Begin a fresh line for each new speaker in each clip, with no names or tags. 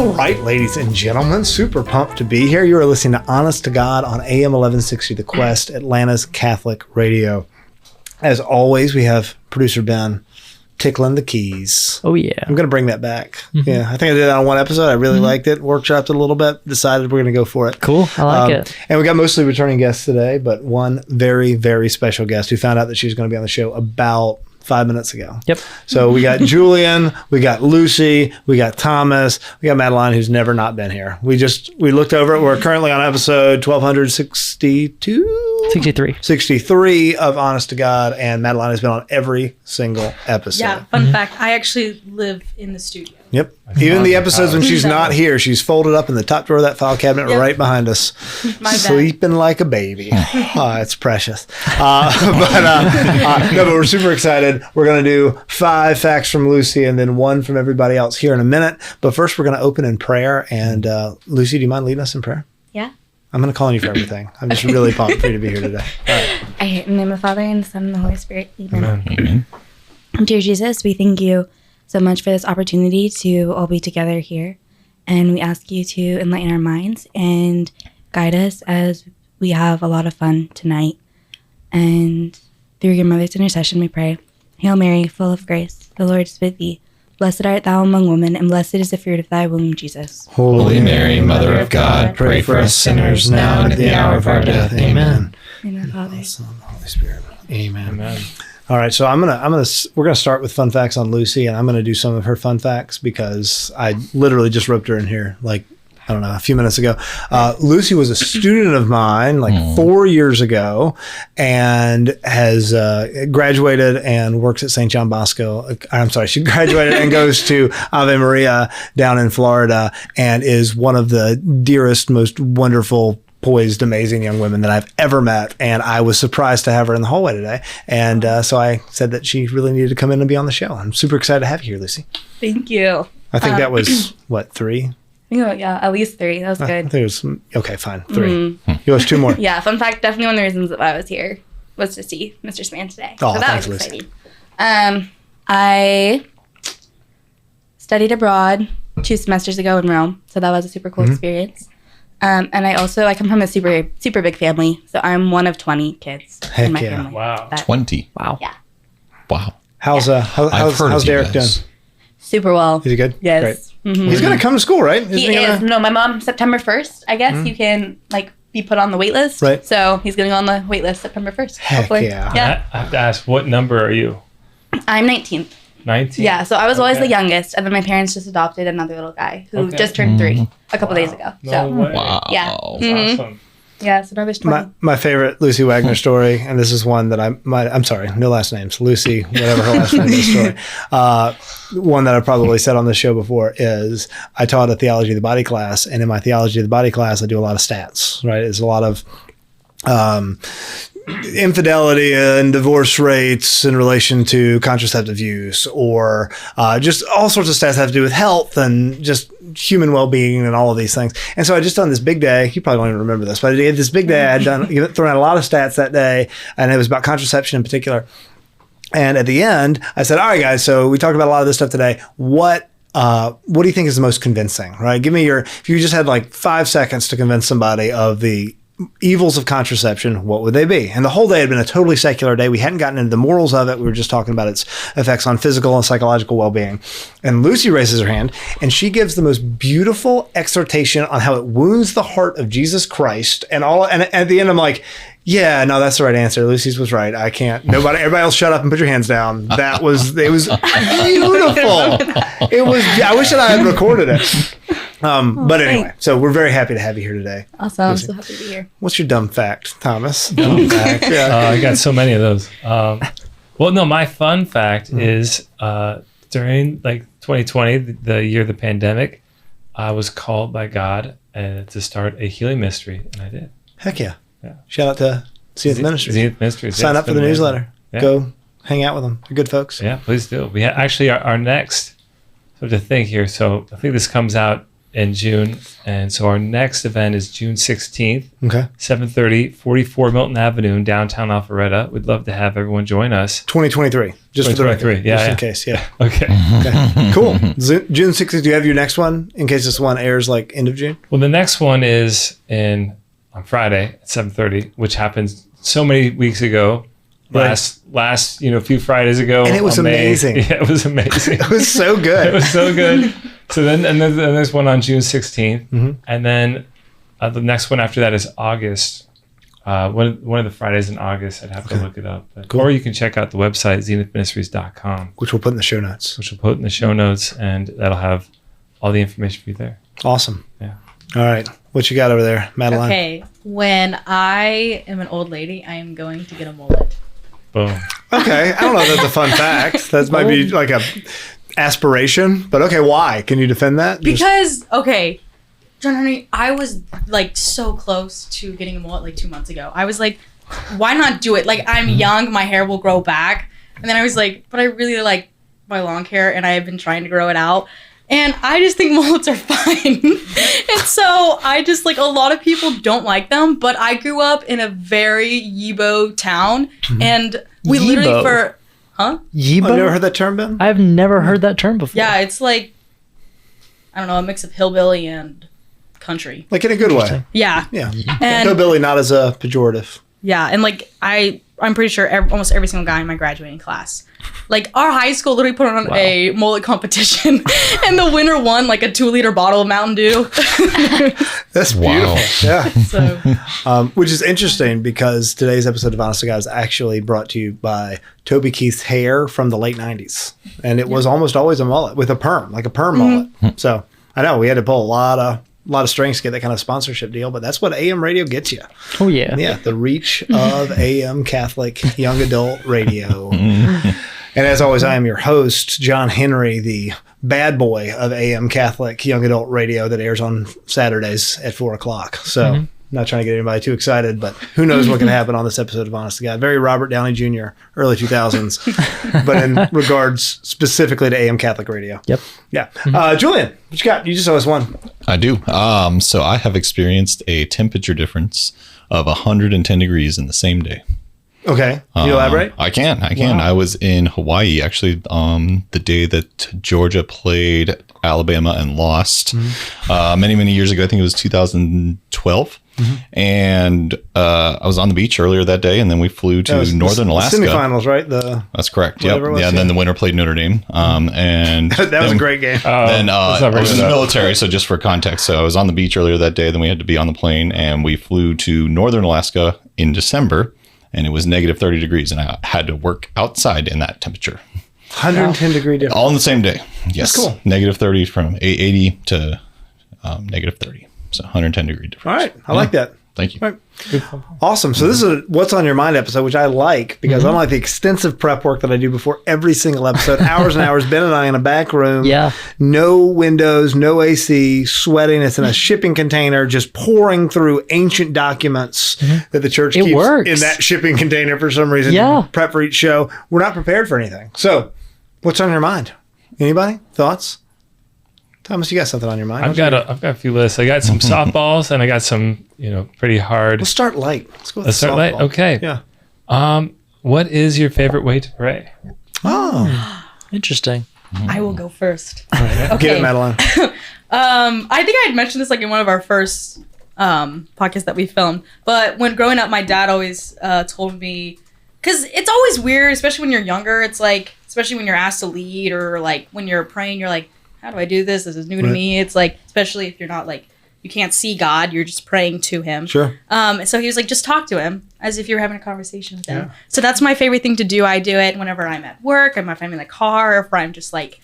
All right, ladies and gentlemen, super pumped to be here. You are listening to Honest to God on AM 1160 The Quest, Atlanta's Catholic radio. As always, we have producer Ben tickling the keys.
Oh, yeah.
I'm going to bring that back. Yeah, I think I did it on one episode. I really liked it, workshopped it a little bit, decided we're going to go for it.
Cool. I like it.
And we got mostly returning guests today, but one very, very special guest who found out that she was going to be on the show about 5 minutes ago.
Yep.
So we got Julian, we got Lucy, we got Thomas, we got Madeline, who's never not been here. We looked over it. We're currently on episode 63 of Honest to God, and Madeline has been on every single episode.
Yeah, fun fact, I actually live in the studio.
Yep. Even the episodes when she's not here, she's folded up in the top drawer of that file cabinet right behind us, sleeping like a baby. Oh, it's precious. But we're super excited. We're going to do 5 facts from Lucy and then 1 from everybody else here in a minute. But first, we're going to open in prayer. And Lucy, do you mind leading us in prayer?
Yeah.
I'm going to call on you for everything. I'm just really pumped for you to be here today. All right.
In the name of the Father, and the Son, and the Holy Spirit. Amen.
Amen.
Dear Jesus, we thank you so much for this opportunity to all be together here. And we ask you to enlighten our minds and guide us as we have a lot of fun tonight. And through your mother's intercession, we pray. Hail Mary, full of grace, the Lord is with thee. Blessed art thou among women, and blessed is the fruit of thy womb, Jesus.
Holy Mary, Mother of God, pray for us sinners now and at the hour of our death. Amen.
In the Father,
Son, and the Holy Spirit. Amen.
Amen.
All right, so we're gonna start with fun facts on Lucy, and I'm gonna do some of her fun facts because I literally just roped her in here, like, I don't know, a few minutes ago. Lucy was a student of mine like 4 years ago, and has graduated and works at St. John Bosco. I'm sorry, she graduated and goes to Ave Maria down in Florida, and is one of the dearest, most wonderful, poised, amazing young women that I've ever met. And I was surprised to have her in the hallway today. And so I said that she really needed to come in and be on the show. I'm super excited to have you here, Lucy.
thank you.
I think that was, 3?
Yeah, at least 3. That was
I
good.
think it was, okay, fine, 3. You was 2 more.
Yeah, fun fact, definitely one of the reasons that I was here was to see Mr. Span today.
Oh,
so that
thanks,
was
Lucy.
exciting. I studied abroad 2 semesters ago in Rome, so that was a super cool experience. And I come from a super, super big family, so I'm one of 20 kids in my family.
Wow.
20.
Wow.
Yeah.
Wow.
How's
I've heard of you
Derek doing?
guys.
Super well.
Is he good?
Yes.
Great.
Mm-hmm.
He's going to come to school, right?
He is. No, my mom, September 1st, I guess you can be put on the wait list.
Right.
So he's going on the wait list September 1st.
Heck
hopefully.
yeah.
I have to ask, what number are you?
I'm 19th.
19?
Yeah, so I was always the youngest, and then my parents just adopted another little guy who just turned 3 a couple days ago.
No
So
way.
Wow.
yeah,
That's awesome.
yeah. So now there's 20.
My favorite Lucy Wagner story, and this is one that I'm sorry, no last names, Lucy, whatever her last name is story. One that I've probably said on this show before is I taught a theology of the body class, and in my theology of the body class, I do a lot of stats, right? It's a lot of infidelity and divorce rates in relation to contraceptive use, or just all sorts of stats that have to do with health and just human well-being and all of these things. And so I just done this big day. You probably don't even remember this, but I did this big day. I had thrown out a lot of stats that day, and it was about contraception in particular. And at the end, I said, all right, guys, so we talked about a lot of this stuff today. What do you think is the most convincing, right? Give me if you just had like 5 seconds to convince somebody of the evils of contraception, what would they be? And the whole day had been a totally secular day. We hadn't gotten into the morals of it. We were just talking about its effects on physical and psychological well-being. And Lucy raises her hand, and she gives the most beautiful exhortation on how it wounds the heart of Jesus Christ. And at the end, I'm like, yeah, no, that's the right answer. Lucy's was right. I can't. Everybody else shut up and put your hands down. It was beautiful. I wish that I had recorded it. But anyway, so we're very happy to have you here today.
Awesome. I'm so happy to be here.
What's your dumb fact, Thomas?
Dumb fact. I got so many of those. Well, no, my fun fact is during 2020, the year of the pandemic, I was called by God to start a healing ministry, and I did.
Heck yeah.
Yeah.
Shout out to Zenith Ministries.
Zenith Ministries.
Sign up for the newsletter.
Yeah.
Go hang out with them. They're good folks.
Yeah, please do. We actually our next, so to think here, so I think this comes out in June. And so our next event is June 16th,
Okay.
7:30, 44 Milton Avenue in downtown Alpharetta. We'd love to have everyone join us.
2023. Just for the record.
2023, yeah,
Just in
yeah.
case. Yeah.
Okay.
Okay. Cool. June 16th. Do you have your next one in case this one airs like end of June?
Well, the next one is on Friday at 7:30, which happened so many weeks ago.
Right.
Last few Fridays ago.
And it was
on May.
amazing.
Yeah, it was amazing.
It was so
It
good.
was so good. So then there's one on June 16th.
Mm-hmm.
And then the next one after that is August. One of the Fridays in August. I'd have to look it up. But,
Cool.
Or you can check out the website, zenithministries.com,
Which we'll put in the show notes.
which we'll put in the show notes, and that'll have all the information for you there.
Awesome.
Yeah.
All right. What you got over there, Madeline?
Okay, when I am an old lady, I am going to get a mullet.
Boom.
Okay. I don't know if that's a fun fact. That might be like a aspiration, but okay. Why? Can you defend that?
Because, okay, John Henry, I was like so close to getting a mullet like 2 months ago. I was like, why not do it? Like, I'm young, my hair will grow back. And then I was like, but I really like my long hair and I have been trying to grow it out. And I just think mullets are fine. And so I just like, a lot of people don't like them, but I grew up in a very Yibo town. And we literally
Yibo?
for,
Oh, you never
Yibo?
heard that term, Ben?
I've never heard that term before.
yeah, it's like, I don't know, a mix of hillbilly and country.
Like in a good way.
Yeah.
Yeah.
And
Hillbilly, not as a pejorative.
yeah, and like I'm pretty sure almost every single guy in my graduating class, like our high school literally put on a mullet competition, and the winner won like a 2-liter bottle of Mountain Dew.
That's
Wow.
beautiful. Yeah.
So
Which is interesting because today's episode of Honest to God is actually brought to you by Toby Keith's hair from the late 90s. And it was almost always a mullet with a perm, like a perm mullet. So I know we had to pull a lot of strings to get that kind of sponsorship deal, but that's what AM radio gets you.
Oh, yeah.
Yeah, the reach of AM Catholic young adult radio. And as always, I am your host, John Henry, the bad boy of AM Catholic young adult radio that airs on Saturdays at 4 o'clock. So not trying to get anybody too excited, but who knows what can happen on this episode of Honest to God. Very Robert Downey Jr., early 2000s, but in regards specifically to AM Catholic radio.
Yep.
Yeah. Julian, what you got? You just owe us one.
I do. So I have experienced a temperature difference of 110 degrees in the same day.
Okay. Can you elaborate?
I can. I was in Hawaii actually the day that Georgia played Alabama and lost many years ago. I think it was 2012. And I was on the beach earlier that day, and then we flew to northern Alaska.
Semifinals, right?
That's correct. Yep.
whatever it was,
Yeah. And then the winner played Notre Dame. And
That was a great game.
then
let's
I
not bring
was in
it
the
up.
military, so just for context, so I was on the beach earlier that day. Then we had to be on the plane, and we flew to northern Alaska in December, and it was negative 30 degrees, and I had to work outside in that temperature,
110 degree difference.
all in the same day. Yes,
cool.
Negative 30 from 80 to negative 30, so 110 degree difference.
All right. I like that.
Thank you.
All right. Awesome. So this is a What's on Your Mind episode, which I like because unlike the extensive prep work that I do before every single episode, hours and hours, Ben and I in a back room,
Yeah.
no windows, no AC, sweating. It's in a shipping container, just pouring through ancient documents that the church
It
keeps
works.
in that shipping container for some reason.
Yeah.
To prep for each show. We're not prepared for anything. So what's on your mind? Anybody? Thoughts? Thomas, you got something on your mind?
I've got a few lists. I got some softballs and I got some, pretty hard.
Let's start light. Let's go with
Let's start light.
softball.
Okay.
Yeah.
What is your favorite way to pray?
Oh.
Interesting.
I will go first.
Get
Okay.
it, Madeline.
I think I had mentioned this like in one of our first podcasts that we filmed. But when growing up, my dad always told me, because it's always weird, especially when you're younger. It's like, especially when you're asked to lead or like when you're praying, you're like, how do I do this? This is new to me. It's like, especially if you're not like, you can't see God, you're just praying to him.
Sure.
And so he was like, just talk to him as if you're having a conversation with him. So that's my favorite thing to do. I do it whenever I'm at work, if I'm in the car, or if I'm just like,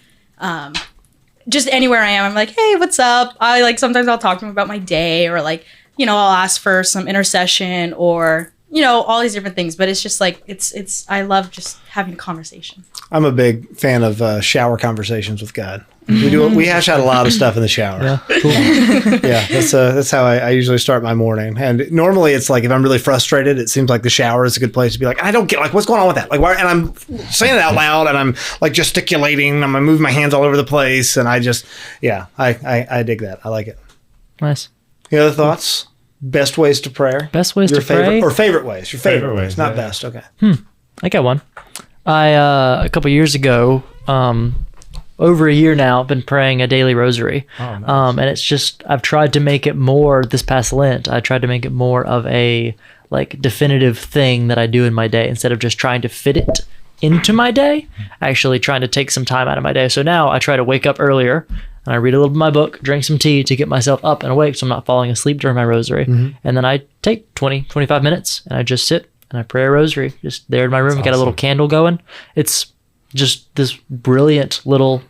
just anywhere I am. I'm like, hey, what's up? I like, sometimes I'll talk to him about my day, or like, I'll ask for some intercession, or, all these different things. But it's just like, I love just having a conversation.
I'm a big fan of shower conversations with God. We hash out a lot of stuff in the shower.
Yeah, cool.
Yeah, that's how I usually start my morning. And normally it's like if I'm really frustrated, it seems like the shower is a good place to be like, I don't get like what's going on with that. Like why? And I'm saying it out loud and I'm like gesticulating. I'm moving my hands all over the place, and I dig that. I like it.
Nice.
Any other thoughts? Best ways to pray?
Best ways
Your
to pray?
favorite or favorite ways? Your favorite ways, not
yeah.
best. Okay.
I got one. I a couple years ago, over a year now, I've been praying a daily rosary.
Oh, nice.
And it's just I've tried to make it more this past Lent. I tried to make it more of a like definitive thing that I do in my day instead of just trying to fit it into my day. Actually trying to take some time out of my day. So now I try to wake up earlier and I read a little bit of my book, drink some tea to get myself up and awake so I'm not falling asleep during my rosary. And then I take 20, 25 minutes and I just sit and I pray a rosary just there in my room. I got a little candle going. It's just this brilliant little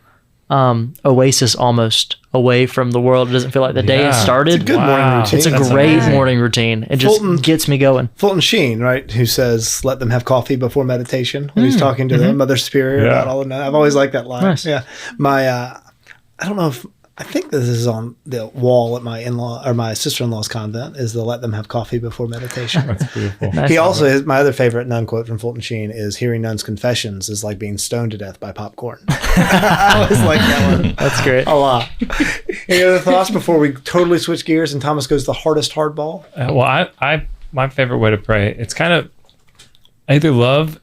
oasis almost away from the world. It doesn't feel like the day has
Yeah.
started.
It's a good morning routine.
It's a
That's
great
amazing.
morning routine. It just
Fulton-
gets me going.
Fulton Sheen, right, who says, "Let them have coffee before meditation" when he's talking to the Mother Superior
Yeah.
about all of that. I've always liked that line.
Nice.
Yeah, I don't know if I think this is on the wall at my in-law or my sister-in-law's convent. Is the "Let them have coffee before meditation."
That's beautiful.
Nice.
He also has my other favorite nun quote from Fulton Sheen is hearing nuns' confessions is like being stoned to death by popcorn. I always like that one
That's great.
a lot. Any other thoughts before we totally switch gears and Thomas goes the hardest hardball?
Well, I my favorite way to pray. It's kind of I either love.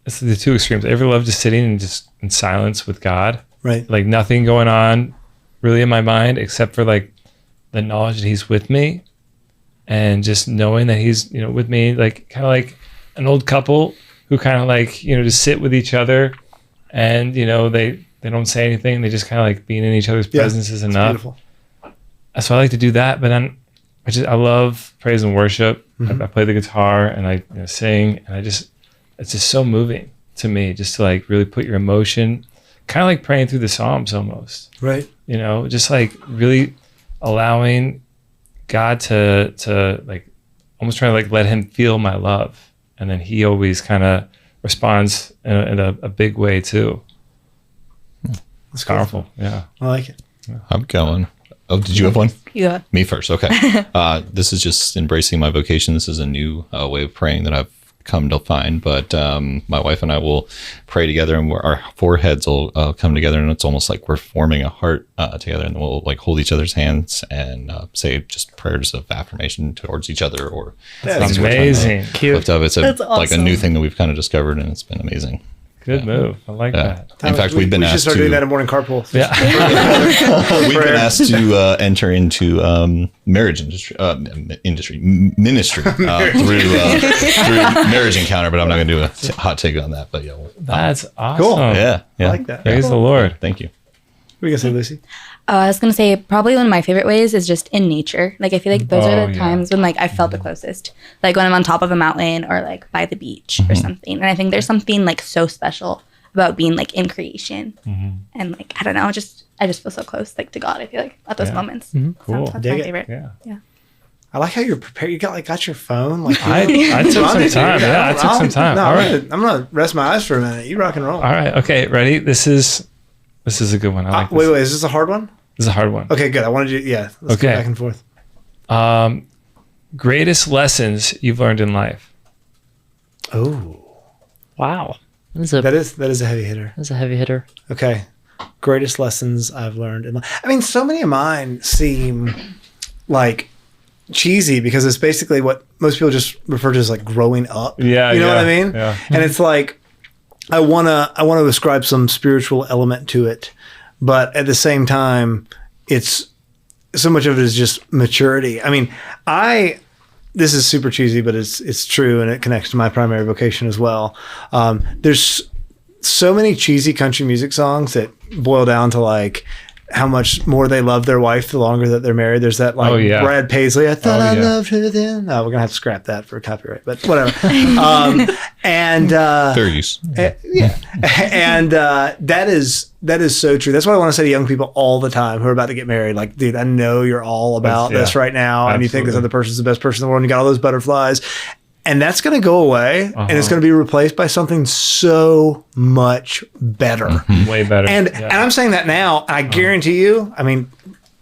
It's the two extremes. I either love just sitting and just in silence with God,
Right.
like nothing going on really in my mind except for like the knowledge that He's with me, and just knowing that He's with me, like kind of like an old couple who kind of like just sit with each other, and they don't say anything. They just kind of like being in each other's presence is
It's
enough.
beautiful.
So I like to do that, but then I love praise and worship. I play the guitar and I sing, and it's just so moving to me just to like really put your emotion, kind of like praying through the Psalms almost,
Right.
just like really allowing God to like almost trying to like let Him feel my love, and then He always kind of responds in a big way too.
It's
Powerful, yeah.
I like it.
I'm going. Oh, did you have one?
Yeah.
Me first. Okay. This is just embracing my vocation. This is a new way of praying that I've come to find. But my wife and I will pray together, and our foreheads will come together, and it's almost like we're forming a heart together, and we'll like hold each other's hands and say just prayers of affirmation towards each other, or
That's
things we're trying to
amazing.
Cute.
lift up. It's
That's
like a new thing that we've kind of discovered, and it's been amazing.
Good move. I like
Yeah.
that.
In
Thomas,
fact, we've been
we should
asked
start doing that
to
in morning carpool.
Yeah.
we've been asked to enter into marriage ministry through Marriage Encounter, but I'm not going to do a hot take on that. But yeah,
That's awesome.
Cool.
yeah.
I like that.
Praise the Lord.
Thank you.
What are you going to say, Lucy?
I was gonna say probably one of my favorite ways is just in nature. Like I feel like those
Oh,
are the
yeah.
times when like I felt the closest. Like when I'm on top of a mountain or like by the beach or something. And I think there's something like so special about being like in creation. And like I don't know, I just feel so close like to God. I feel like at those
Yeah.
moments.
Cool.
So that's
Dig
my
it.
favorite.
Yeah.
I like how you're prepared. You got your phone. Like
I took some time. Yeah, I took some time.
No,
All
I'm
right.
gonna rest my eyes for a minute. You rock and roll.
All right. Okay. Ready? This is a good one. I like this.
Wait. Is this a hard one?
This is a hard one.
Okay, good. I wanted you. Yeah. Let's go
Okay.
back and forth.
Greatest lessons you've learned in life.
Oh,
Wow. That
is a heavy hitter.
is a heavy hitter.
Okay. Greatest lessons I've learned in life. I mean, so many of mine seem like cheesy because it's basically what most people just refer to as like growing up.
Yeah,
You know what I
yeah,
mean?
yeah.
And it's like I wanna ascribe some spiritual element to it, but at the same time, it's so much of it is just maturity. I mean, this is super cheesy, but it's true, and it connects to my primary vocation as well. There's so many cheesy country music songs that boil down to like how much more they love their wife the longer that they're married. There's that like
Oh, yeah.
Brad Paisley, I thought I
yeah.
loved her then. No, we're gonna have to scrap that for copyright, but whatever. And
Fair use.
yeah, and that is so true. That's what I want to say to young people all the time who are about to get married. Like, dude, I know you're all about
That's-
this
yeah.
right now, and you think this
Absolutely.
other person's the best person in the world, and you got all those butterflies. And that's going to go away, and it's going to be replaced by something so much better.
Way better.
And I'm saying that now. I guarantee you, I mean,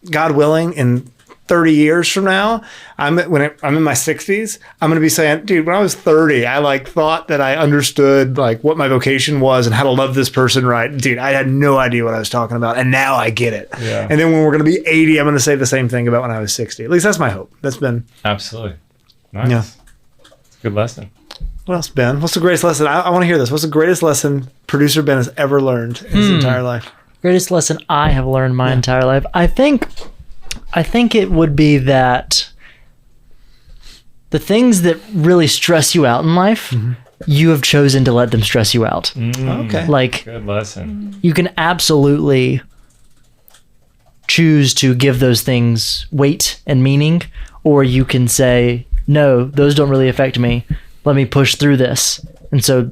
God willing, in 30 years from now, I'm in my 60s, I'm going to be saying, dude, when I was 30, I like thought that I understood like what my vocation was and how to love this person right. Dude, I had no idea what I was talking about, and now I get it.
Yeah.
And then when we're going to be 80, I'm going to say the same thing about when I was 60. At least that's my hope. That's been
Absolutely. Nice.
Yeah.
Good lesson.
What else, Ben? What's the greatest lesson? I want to hear this. What's the greatest lesson producer Ben has ever learned in his entire life?
Greatest lesson I have learned my entire life. I think it would be that the things that really stress you out in life, you have chosen to let them stress you out.
Okay.
Like,
Good lesson.
you can absolutely choose to give those things weight and meaning, or you can say, no, those don't really affect me. Let me push through this. And so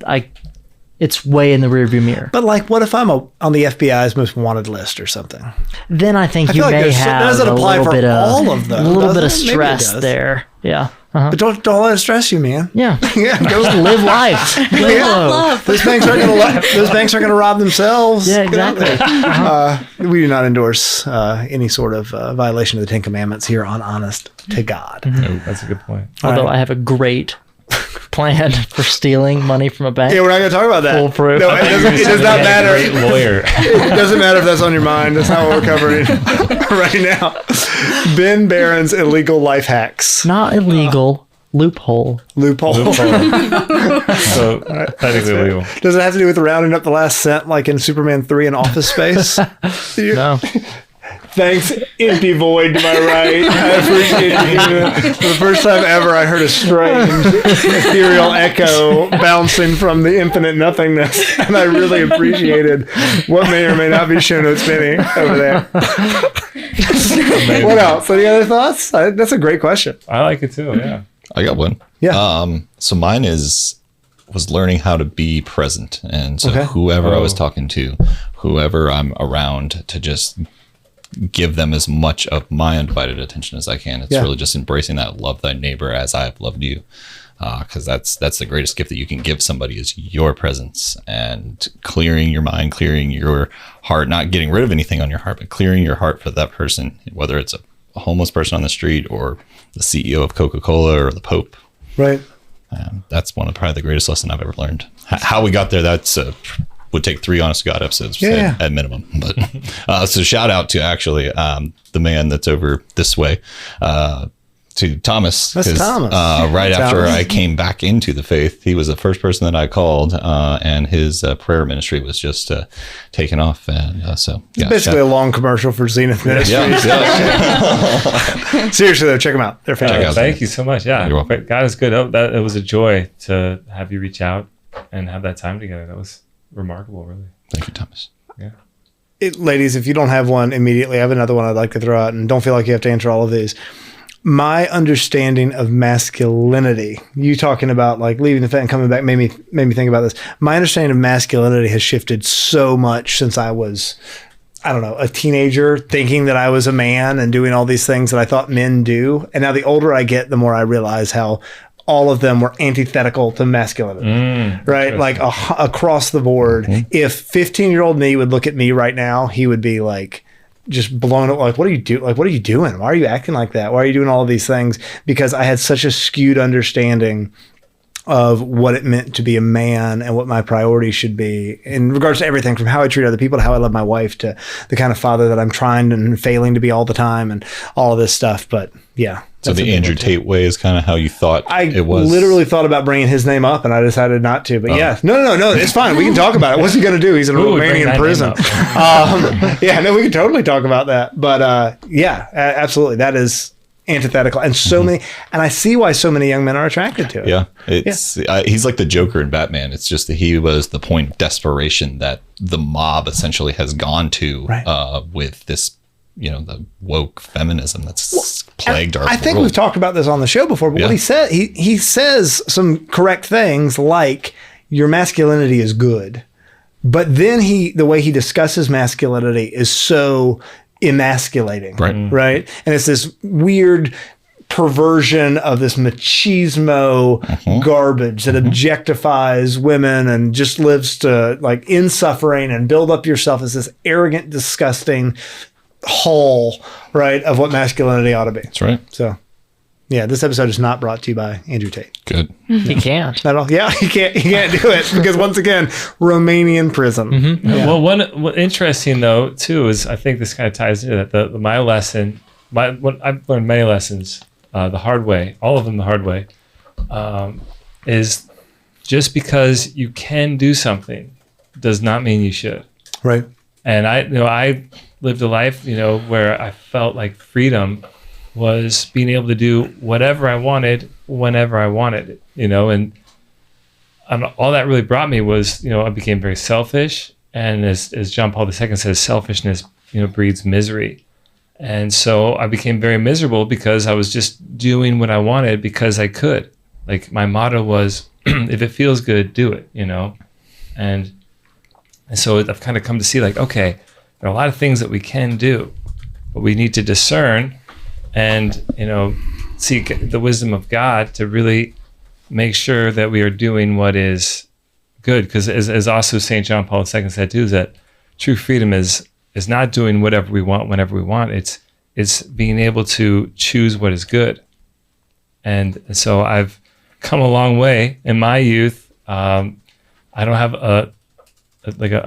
it's way in the rearview mirror.
But like, what if I'm on the FBI's most wanted list or something?
Then I think
I
you
feel like
may
there's
have
doesn't
a
apply
little
for
bit of
all of them,
a little bit of
does it? Maybe it
stress
does.
there. Yeah.
But don't let it stress you, man.
Yeah.
Yeah, go
Just live life. Live low.
Love.
Those banks aren't going to rob themselves.
Yeah,
Get out
exactly.
there. We do not endorse any sort of violation of the Ten Commandments here on Honest to God.
Oh, that's a good point.
Although
right.
I have a great plan for stealing money from a bank.
Yeah, we're not going to talk about that.
Foolproof.
No, it does not matter.
Great lawyer.
It doesn't matter if that's on your mind. That's not what we're covering right now. Ben Barron's illegal life hacks.
Not illegal. Loophole.
Loophole.
So technically legal.
Does it have to do with rounding up the last cent like in Superman 3 in Office Space?
No.
Thanks, empty void to my right. I appreciate you doing it. For the first time ever, I heard a strange ethereal echo bouncing from the infinite nothingness, and I really appreciated what may or may not be show notes spinning over there. What else? Any other thoughts? That's a great question.
I like it too. Yeah.
I got one.
Yeah.
So mine was learning how to be present. And so
Okay.
whoever I was talking to, whoever I'm around, to just give them as much of my undivided attention as I can. It's
Yeah.
really just embracing that love thy neighbor as I have loved you. Because that's the greatest gift that you can give somebody is your presence, and clearing your mind, clearing your heart, not getting rid of anything on your heart, but clearing your heart for that person, whether it's a homeless person on the street or the CEO of Coca-Cola or the Pope.
Right.
That's one of probably the greatest lesson I've ever learned. How we got there, that's would take 3 Honest to God episodes at minimum. But so shout out to actually the man that's over this way, to Thomas.
That's
'cause,
Thomas.
Right after
Thomas.
I came back into the faith, he was the first person that I called, and his prayer ministry was just taken off. And so yeah,
Basically a long commercial for Zenith Ministries.
yeah.
Seriously, though, check them out. They're fantastic.
out
Thank you so much. Yeah.
You're welcome.
God is good. It was a joy to have you reach out and have that time together. That was remarkable, really.
Thank you, Thomas.
Yeah.
Ladies, if you don't have one immediately, I have another one I'd like to throw out, and don't feel like you have to answer all of these. My understanding of masculinity, you talking about like leaving the faith and coming back made me think about this. My understanding of masculinity has shifted so much since I was, I don't know, a teenager, thinking that I was a man and doing all these things that I thought men do. And now the older I get, the more I realize how all of them were antithetical to masculinity, right? Like across the board. If 15-year-old me would look at me right now, he would be like, just blown up. Like, what are you doing? Like, what are you doing? Why are you acting like that? Why are you doing all of these things? Because I had such a skewed understanding of what it meant to be a man and what my priorities should be in regards to everything from how I treat other people to how I love my wife to the kind of father that I'm trying and failing to be all the time and all of this stuff. But yeah.
So the Andrew Tate way is kind of how you thought it was.
I literally thought about bringing his name up, and I decided not to. But yeah, no, it's fine. We can talk about it. What's he going to do? He's in a Romanian prison. Yeah, no, we can totally talk about that. But yeah, absolutely, that is antithetical, and so many, and I see why so many young men are attracted to it.
Yeah, it's he's like the Joker in Batman. It's just that he was the point of desperation that the mob essentially has gone to with this, the woke feminism that's plagued our world.
I think we've talked about this on the show before, but what he said, he says some correct things like your masculinity is good, but then the way he discusses masculinity is so emasculating, right? And it's this weird perversion of this machismo garbage that objectifies women and just lives to like in suffering and build up yourself as this arrogant, disgusting hull, right, of what masculinity ought to be.
That's right.
So, yeah, this episode is not brought to you by Andrew Tate.
Good.
He can't.
Not at all. Yeah, he can't do it because once again, Romanian prison. Yeah.
Well, what interesting though too is I think this kind of ties into that. My lesson, what I've learned many lessons the hard way, all of them the hard way, is just because you can do something does not mean you should.
Right.
And I lived a life, where I felt like freedom was being able to do whatever I wanted, whenever I wanted, and all that really brought me was, I became very selfish. And as John Paul II says, selfishness, breeds misery. And so I became very miserable because I was just doing what I wanted because I could. Like my motto was, if it feels good, do it, And so I've kind of come to see like, okay, there are a lot of things that we can do, but we need to discern and, seek the wisdom of God to really make sure that we are doing what is good. Because as also St. John Paul II said too, is that true freedom is not doing whatever we want whenever we want. It's being able to choose what is good. And so I've come a long way in my youth. I don't have a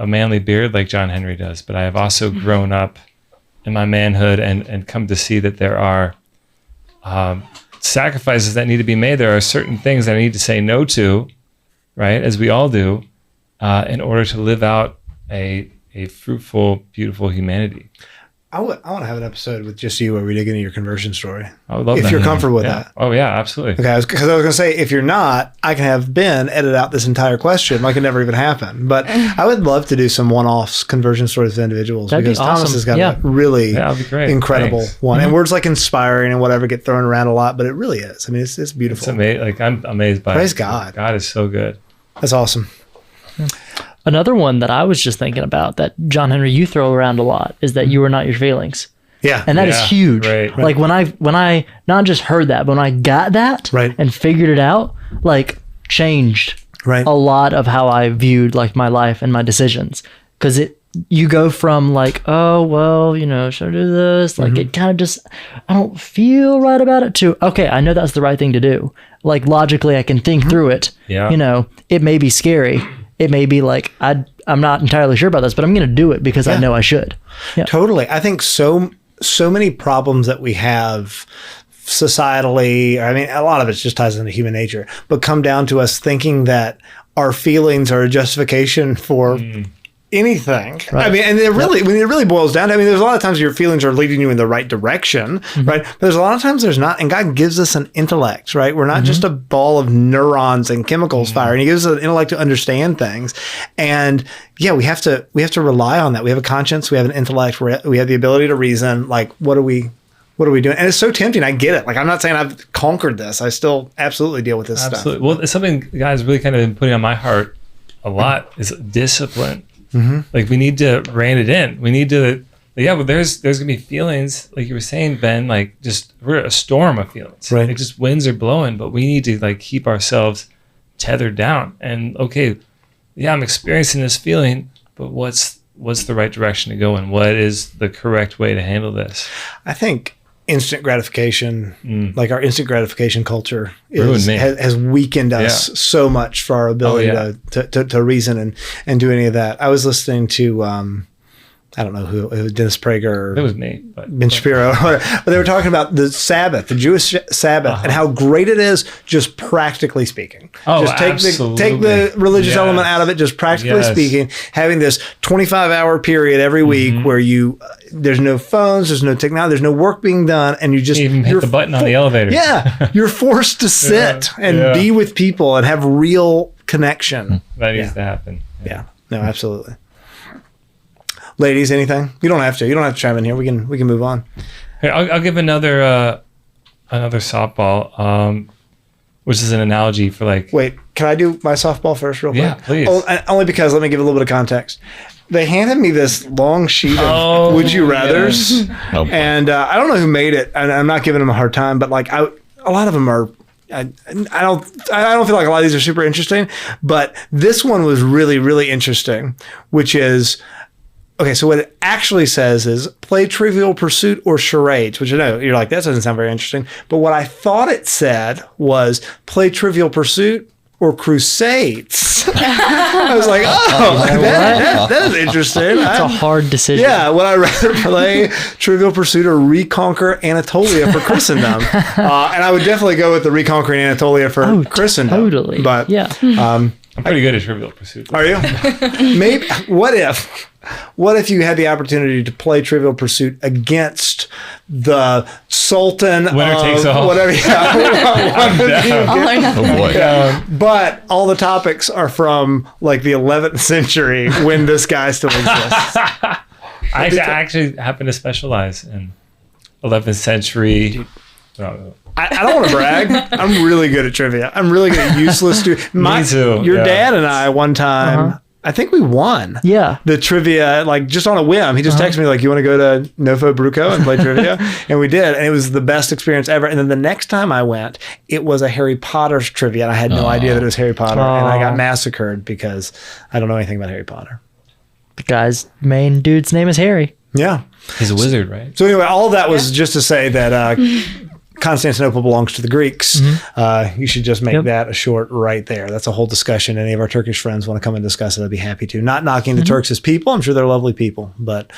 manly beard like John Henry does, but I have also grown up in my manhood and come to see that there are sacrifices that need to be made. There are certain things that I need to say no to, right, as we all do, in order to live out a fruitful, beautiful humanity.
I want to have an episode with just you where we dig into your conversion story.
I would love
if
that.
you're comfortable with that.
Oh yeah, absolutely.
Okay, because I was going to say, if you're not, I can have Ben edit out this entire question like it never even happened. But I would love to do some one-offs conversion stories with individuals.
That'd be
because Thomas
awesome.
has got
Yeah.
a really
That'd be great.
incredible
Thanks.
one. And words like inspiring and whatever get thrown around a lot, but it really is. I mean, it's beautiful.
It's amazing. Like I'm amazed by
Praise
it.
God.
God is so good.
That's awesome.
Another one that I was just thinking about that John Henry you throw around a lot is that you are not your feelings.
Yeah.
And that is
Yeah,
huge.
right.
Like when I not just heard that, but when I got that
Right.
and figured it out, like changed
Right.
a lot of how I viewed like my life and my decisions. Cause you go from like, oh, well, should I do this? Like it kind of just, I don't feel right about it to, okay, I know that's the right thing to do. Like logically I can think through it.
Yeah.
It may be scary. It may be like, I'm not entirely sure about this, but I'm going to do it because I know I should. Yeah.
Totally. I think so many problems that we have societally, I mean, a lot of it just ties into human nature, but come down to us thinking that our feelings are a justification for anything.
Right.
I mean, and when it really boils down to, I mean, there's a lot of times your feelings are leading you in the right direction, right? But there's a lot of times there's not, and God gives us an intellect, right? We're not just a ball of neurons and chemicals firing. He gives us an intellect to understand things. And yeah, we have to rely on that. We have a conscience, we have an intellect, we have the ability to reason. Like, what are we doing? And it's so tempting. I get it. Like, I'm not saying I've conquered this. I still absolutely deal with this stuff.
Well, it's something guys really kind of been putting on my heart a lot is discipline. Like we need to rein it in. We need to, but there's gonna be feelings like you were saying, Ben. Like we're a storm of feelings.
Right.
Like just winds are blowing, but we need to like keep ourselves tethered down. And okay, I'm experiencing this feeling, but what's the right direction to go in? What is the correct way to handle this?
I think instant gratification, like our instant gratification culture, has weakened us so much for our ability to reason and do any of that. I was listening to I don't know who it was, Dennis Prager.
It was me, but
Ben Shapiro, but they were talking about the Sabbath, the Jewish Sabbath, and how great it is, just practically speaking.
Oh,
just
absolutely.
take the religious element out of it. Just practically speaking, having this 25-hour period every week where there's no phones, there's no technology, there's no work being done, and you just
even hit the button on the elevator.
Yeah, you're forced to sit and be with people and have real connection.
That needs to happen.
Yeah, no, absolutely. Ladies, anything? You don't have to. You don't have to chime in here. We can move on.
Here, I'll give another softball. which is an analogy for like.
Wait, can I do my softball first real quick?
Yeah, please.
Only because, let me give a little bit of context. They handed me this long sheet of Would You Rathers.
Yes.
Oh, boy.
And I don't know who made it, and I'm not giving them a hard time, but like a lot of them are. I don't feel like a lot of these are super interesting, but this one was really, really interesting, which is, okay, so what it actually says is play Trivial Pursuit or charades, which I know you're like, that doesn't sound very interesting. But what I thought it said was play Trivial Pursuit or crusades. I was like, that is interesting.
It's a hard decision.
Yeah, would I rather play Trivial Pursuit or reconquer Anatolia for Christendom? And I would definitely go with the reconquering Anatolia for Christendom.
Totally.
But
yeah.
I'm pretty good at Trivial Pursuit.
Are you? Maybe. What if you had the opportunity to play Trivial Pursuit against the Sultan
Winner
of
takes all.
whatever? Yeah,
All or nothing.
Oh boy.
but all the topics are from like the 11th century when this guy still exists.
I actually happen to specialize in 11th century.
I don't want to brag. I'm really good at trivia. I'm really good at useless.
Me too.
Your
Yeah.
dad and I one time, I think we won.
Yeah.
The trivia, like just on a whim. He just texted me like, "You want to go to Nofo Bruco and play trivia?" And we did, and it was the best experience ever. And then the next time I went, it was a Harry Potter trivia, and I had no idea that it was Harry Potter, and I got massacred because I don't know anything about Harry Potter.
The guy's main dude's name is Harry.
Yeah.
He's a wizard, right?
So anyway, all of that was just to say that Constantinople belongs to the Greeks. You should just make that a short right there. That's a whole discussion. Any of our Turkish friends want to come and discuss it, I'd be happy to. Not knocking the Turks as people. I'm sure they're lovely people, but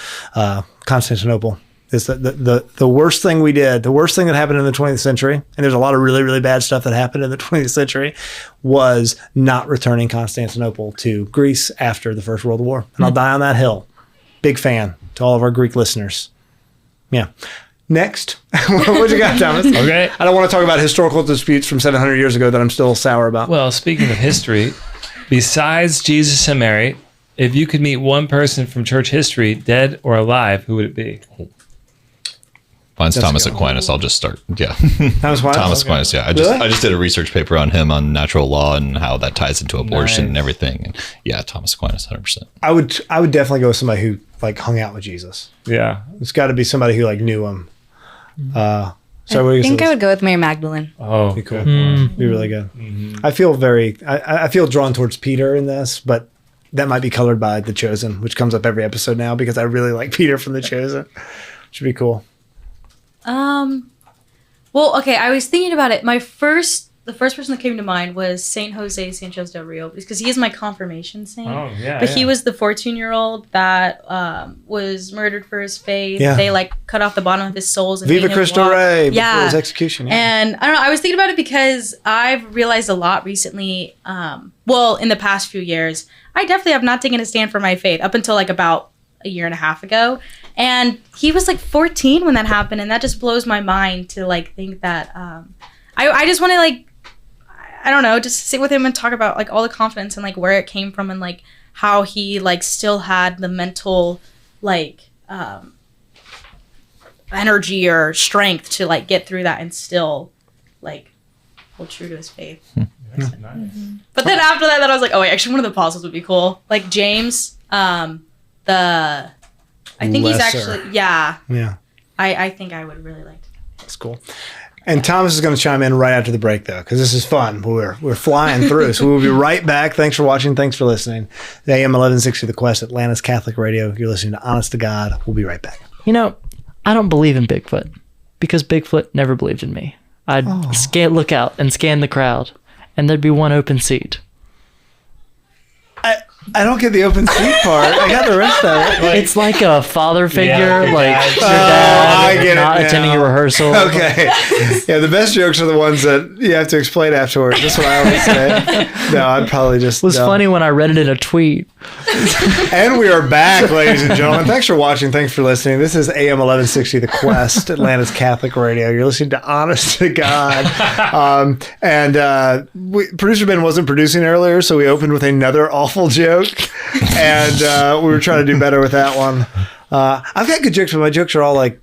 Constantinople is the worst thing we did. The worst thing that happened in the 20th century, and there's a lot of really, really bad stuff that happened in the 20th century, was not returning Constantinople to Greece after the First World War. And I'll die on that hill. Big fan to all of our Greek listeners. Yeah. Next, what you got, Thomas?
Okay.
I don't want to talk about historical disputes from 700 years ago that I'm still sour about.
Well, speaking of history, besides Jesus and Mary, if you could meet one person from church history, dead or alive, who would it be?
Mine's
That's
Thomas
a good
Aquinas. I'll just start. Yeah.
Thomas Aquinas?
Thomas
Okay.
Aquinas. Yeah. I
Really?
just did a research paper on him on natural law and how that ties into abortion and
Nice.
everything. And yeah, Thomas Aquinas, 100%.
I would definitely go with somebody who like hung out with Jesus.
Yeah.
It's got to be somebody who like knew him. So what do
I
you
think
say?
I would go with Mary Magdalene.
Oh,
Be cool.
good.
Be really good. I feel I feel drawn towards Peter in this, but that might be colored by The Chosen, which comes up every episode now because I really like Peter from The Chosen. Should be cool.
Well, okay, I was thinking about it. The first person that came to mind was Saint Jose Sanchez del Rio, because he is my confirmation saint.
Oh, yeah.
But he was the 14-year-old that was murdered for his faith.
Yeah.
They like cut off the bottom of his soles and
Viva
made him
Cristo
walk.
Rey before
Yeah.
his execution. Yeah.
And I don't know, I was thinking about it because I've realized a lot recently, well, in the past few years, I definitely have not taken a stand for my faith up until like about a year and a half ago. And he was like 14 when that happened. And that just blows my mind to like think that I just want to like, I don't know, just sit with him and talk about like all the confidence and like where it came from and like how he like still had the mental like energy or strength to like get through that and still like hold true to his faith.
Nice.
But then after that, I was like, oh wait, actually one of the apostles would be cool. Like James, I think he's
Lesser.
actually, yeah,
Yeah.
I think I would really like to.
That's cool. And Thomas is going to chime in right after the break, though, because this is fun. We're flying through. So we'll be right back. Thanks for watching. Thanks for listening. The AM 1160 The Quest, Atlanta's Catholic Radio. You're listening to Honest to God. We'll be right back.
You know, I don't believe in Bigfoot because Bigfoot never believed in me. I'd look out and scan the crowd, and there'd be one open seat.
I don't get the open seat part. I got the rest of it.
It's like a father figure,
your
like
dad.
your dad
I get it
not
now.
attending a rehearsal.
Okay. Yeah, the best jokes are the ones that you have to explain afterwards. That's what I always say. No, I'd probably just.
It was funny when I read it in a tweet.
And we are back, ladies and gentlemen. Thanks for watching. Thanks for listening. This is AM 1160 The Quest, Atlanta's Catholic Radio. You're listening to Honest to God. Producer Ben wasn't producing earlier, so we opened with another awful joke. And we were trying to do better with that one. I've got good jokes, but my jokes are all like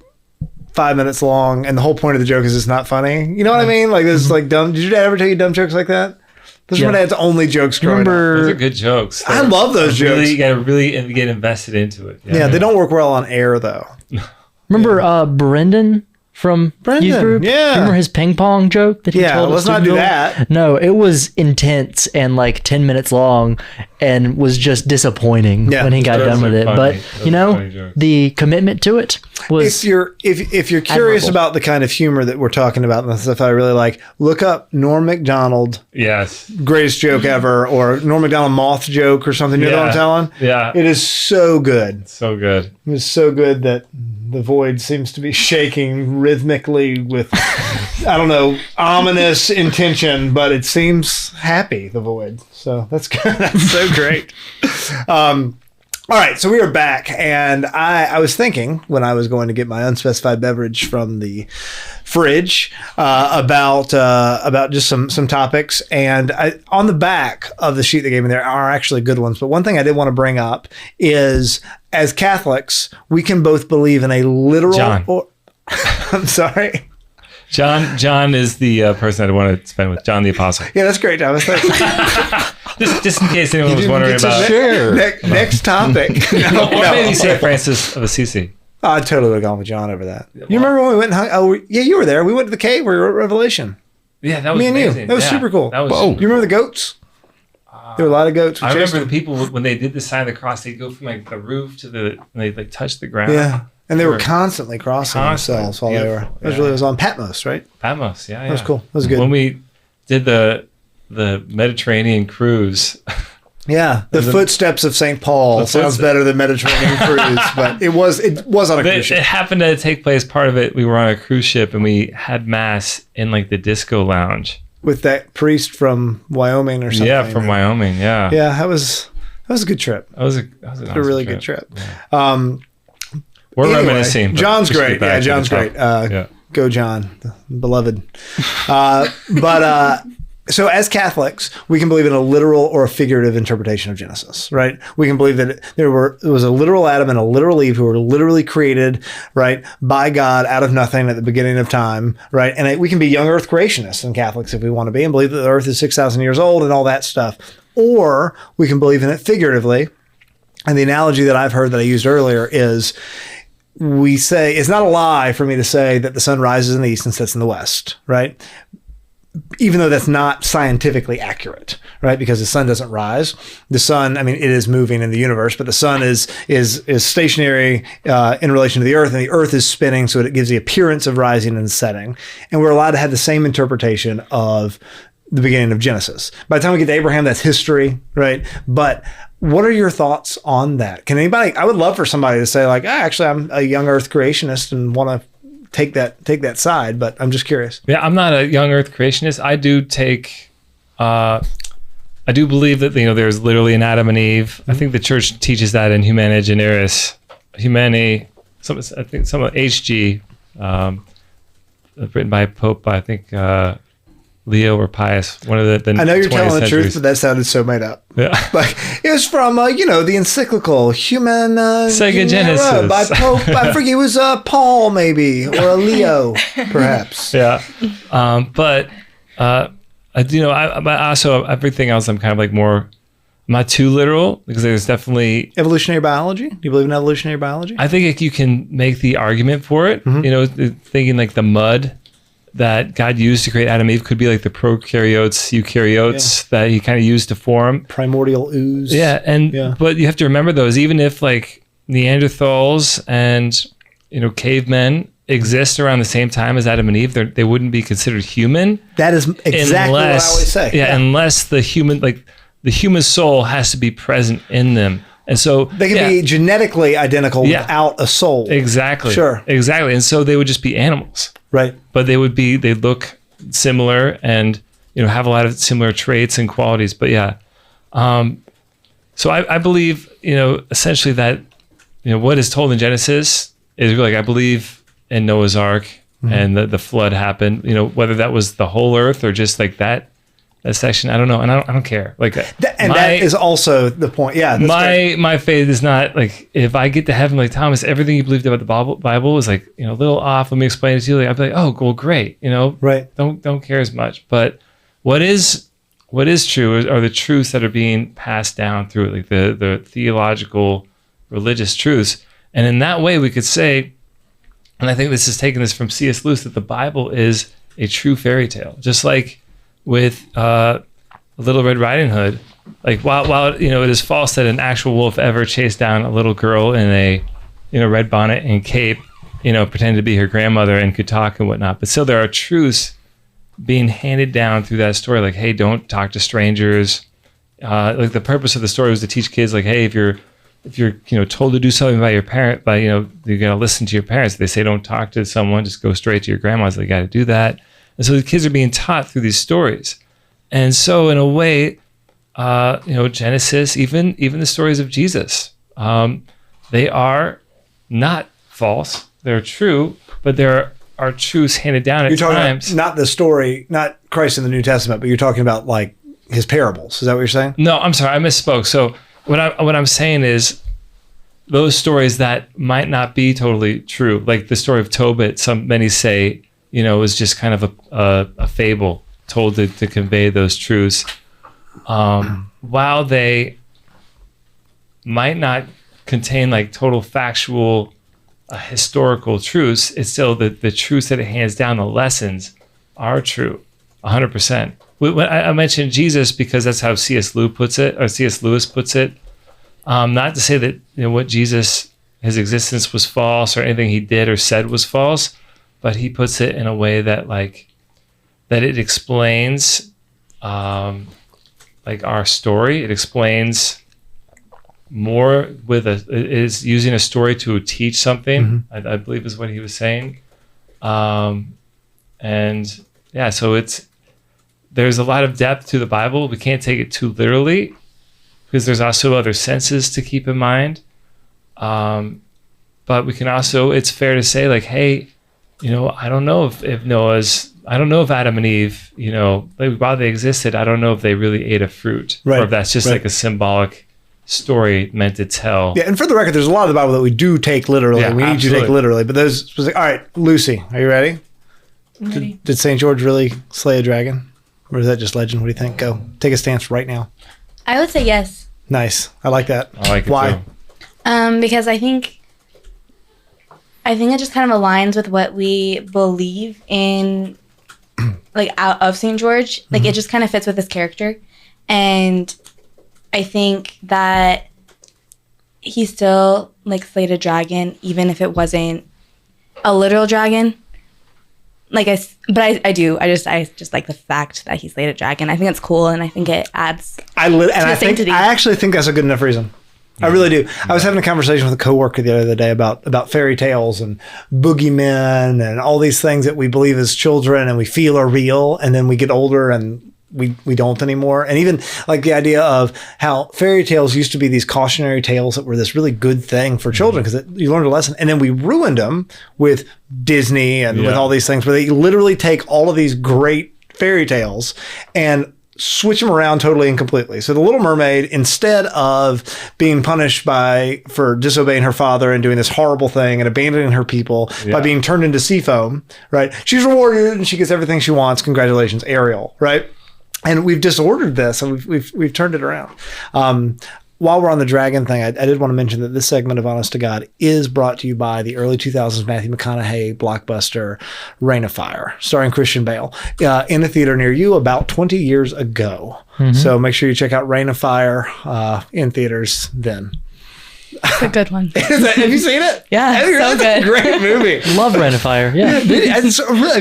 5 minutes long, and the whole point of the joke is it's not funny. You know what I mean? Like this is like dumb. Did your dad ever tell you dumb jokes like that? Those are my dad's only jokes growing up.
Those are good jokes.
I love those jokes.
Really, you got to really get invested into it.
Yeah, they don't work well on air though.
Remember Brendan from youth group?
Yeah.
Remember his ping pong joke that he told us?
Let's not do that.
No, it was intense and like 10 minutes long and was just disappointing when he got done with it. But you know, the commitment to it was
if you're curious about the kind of humor that we're talking about and the stuff I really like, look up Norm Macdonald.
Yes.
Greatest joke ever, or Norm Macdonald moth joke or something. You know what I'm telling?
Yeah.
It is so good.
So good.
It was so good that the void seems to be shaking rhythmically with, I don't know, ominous intention, but it seems happy, the void. So that's good. That's so great. All right, so we are back, and I was thinking when I was going to get my unspecified beverage from the fridge about just some topics, and on the back of the sheet they gave me there are actually good ones. But one thing I did want to bring up is, as Catholics, we can both believe in a literal.
John.
I'm sorry.
John is the person I want to spend with. John the Apostle.
Yeah, that's great, Thomas.
Just in case anyone was wondering about
it. Next topic.
Or maybe St. Francis of Assisi.
Oh, I totally would have gone with John over that. You remember when we went and hung? Oh, yeah, you were there. We went to the cave where we wrote Revelation.
Yeah, that was
me and
amazing.
you. That was super cool.
That was.
You remember the goats? There were a lot of goats.
I remember the people when they did the sign of the cross. They'd go from like the roof to and they'd like touch the ground.
Yeah, and they were constantly crossing themselves while they were. It was on Patmos, right?
Patmos, yeah.
That was cool. That was good.
When we did the Mediterranean cruise.
Yeah, the footsteps of St. Paul sounds better than Mediterranean cruise, but it was on a cruise ship.
It happened to take place. Part of it, we were on a cruise ship and we had mass in like the disco lounge
with that priest from Wyoming or something.
Yeah, from Wyoming. Yeah,
yeah, that was a good trip.
That was a really
good trip.
Yeah. We're reminiscing.
John's great. Yeah, John's great. Go John, the beloved. So as Catholics, we can believe in a literal or a figurative interpretation of Genesis, right? We can believe that there was a literal Adam and a literal Eve who were literally created, right, by God out of nothing at the beginning of time, right? And we can be young earth creationists and Catholics if we want to be and believe that the earth is 6,000 years old and all that stuff. Or we can believe in it figuratively. And the analogy that I've heard that I used earlier is we say, it's not a lie for me to say that the sun rises in the east and sets in the west, right? Even though that's not scientifically accurate, right? Because the sun doesn't rise. The sun, I mean, it is moving in the universe, but the sun is stationary in relation to the earth, and the earth is spinning, so it gives the appearance of rising and setting. And we're allowed to have the same interpretation of the beginning of Genesis. By the time we get to Abraham, that's history, right? But what are your thoughts on that? Can anybody? I would love for somebody to say like, actually, I'm a young earth creationist and want to take that side, but I'm just curious.
Yeah, I'm not a young earth creationist. I do believe that there's literally an Adam and Eve. I think the church teaches that in Humani Generis. I think some of HG, written by Pope, I think Leo or Pius, one of the
I know you're telling the truth,
centuries.
but that sounded so made up.
Yeah.
Like it was from the encyclical Humani
Genesis
by Pope. I forget, it was Paul maybe or a Leo perhaps.
Yeah, but I also everything else I'm kind of like more. I'm not too literal because there's definitely
evolutionary biology. Do you believe in evolutionary biology?
I think you can make the argument for it. Mm-hmm. Thinking like the mud that God used to create Adam and Eve could be like the prokaryotes, eukaryotes that he kind of used to form.
Primordial ooze.
Yeah, but you have to remember those, even if like Neanderthals and cavemen exist around the same time as Adam and Eve, they wouldn't be considered human.
That is exactly what I always say.
Yeah, unless the human soul has to be present in them. And so
they can be genetically identical without a soul.
Exactly.
Sure.
Exactly. And so they would just be animals.
Right.
But they look similar and, have a lot of similar traits and qualities. But yeah. So I believe, essentially that, what is told in Genesis is like, I believe in Noah's Ark and the flood happened, whether that was the whole earth or just like that that section. I don't know, and I don't care. Like,
that is also the point. Yeah, that's great.
my faith is not like, if I get to heaven, like, Thomas, everything you believed about the Bible is like, a little off. Let me explain it to you. Like, I'd be like, oh, well, great.
Right.
Don't care as much. But what is true are the truths that are being passed down through it, like the theological, religious truths. And in that way, we could say, and I think this is taking this from C.S. Lewis, that the Bible is a true fairy tale, just like with Little Red Riding Hood. Like, while it is false that an actual wolf ever chased down a little girl in a red bonnet and cape, pretending to be her grandmother and could talk and whatnot, but still there are truths being handed down through that story. Like, hey, don't talk to strangers. Like, the purpose of the story was to teach kids, like, hey, if you're told to do something by your parent, you gotta listen to your parents. They say don't talk to someone, just go straight to your grandma's. They gotta do that. And so the kids are being taught through these stories. And so in a way, Genesis, even the stories of Jesus, they are not false. They're true, but there are truths handed down at times.
About not the story, not Christ in the New Testament, but you're talking about like his parables. Is that what you're saying?
No, I'm sorry, I misspoke. So what I'm saying is those stories that might not be totally true, like the story of Tobit, many say, is just kind of a fable told to convey those truths. While they might not contain like total factual historical truths, it's still the truths that it hands down, the lessons are true 100%. When I mentioned Jesus because that's how C.S. Lewis puts it. Not to say that what Jesus, his existence was false or anything he did or said was false, but he puts it in a way that that it explains like our story. It explains more is using a story to teach something. Mm-hmm. I believe is what he was saying. And yeah, so there's a lot of depth to the Bible. We can't take it too literally because there's also other senses to keep in mind. But we can also, it's fair to say like, hey, I don't know if Adam and Eve, while they existed, I don't know if they really ate a fruit, right, or if that's just like a symbolic story meant to tell.
Yeah, and for the record, there's a lot of the Bible that we do take literally. Yeah, we need you to take literally. But those specific, all right, Lucy, are you ready?
I'm ready.
Did St. George really slay a dragon? Or is that just legend? What do you think? Go. Take a stance right now.
I would say yes.
Nice. I like that.
I like it.
Why?
Too.
Because I think it just kind of aligns with what we believe in, like, out of St. George. Like, mm-hmm. It just kind of fits with his character. And I think that he still, like, slayed a dragon, even if it wasn't a literal dragon. Like, I just like the fact that he slayed a dragon. I think it's cool, and I think it adds
I actually think that's a good enough reason. I really do. I was having a conversation with a coworker the other day about fairy tales and boogeymen and all these things that we believe as children and we feel are real, and then we get older and we don't anymore. And even like the idea of how fairy tales used to be these cautionary tales that were this really good thing for children because you learned a lesson, and then we ruined them with Disney and with all these things where they literally take all of these great fairy tales and switch them around totally and completely. So the Little Mermaid, instead of being punished for disobeying her father and doing this horrible thing and abandoning her people by being turned into sea foam, right? She's rewarded and she gets everything she wants. Congratulations, Ariel, right? And we've disordered this, and we've turned it around. While we're on the dragon thing, I did want to mention that this segment of Honest to God is brought to you by the early 2000s Matthew McConaughey blockbuster Reign of Fire, starring Christian Bale, in a theater near you about 20 years ago. Mm-hmm. So make sure you check out Reign of Fire in theaters then.
It's a good one.
Have you seen it?
Yeah, so good.
A great movie.
Love Reign of Fire. Yeah.
Have you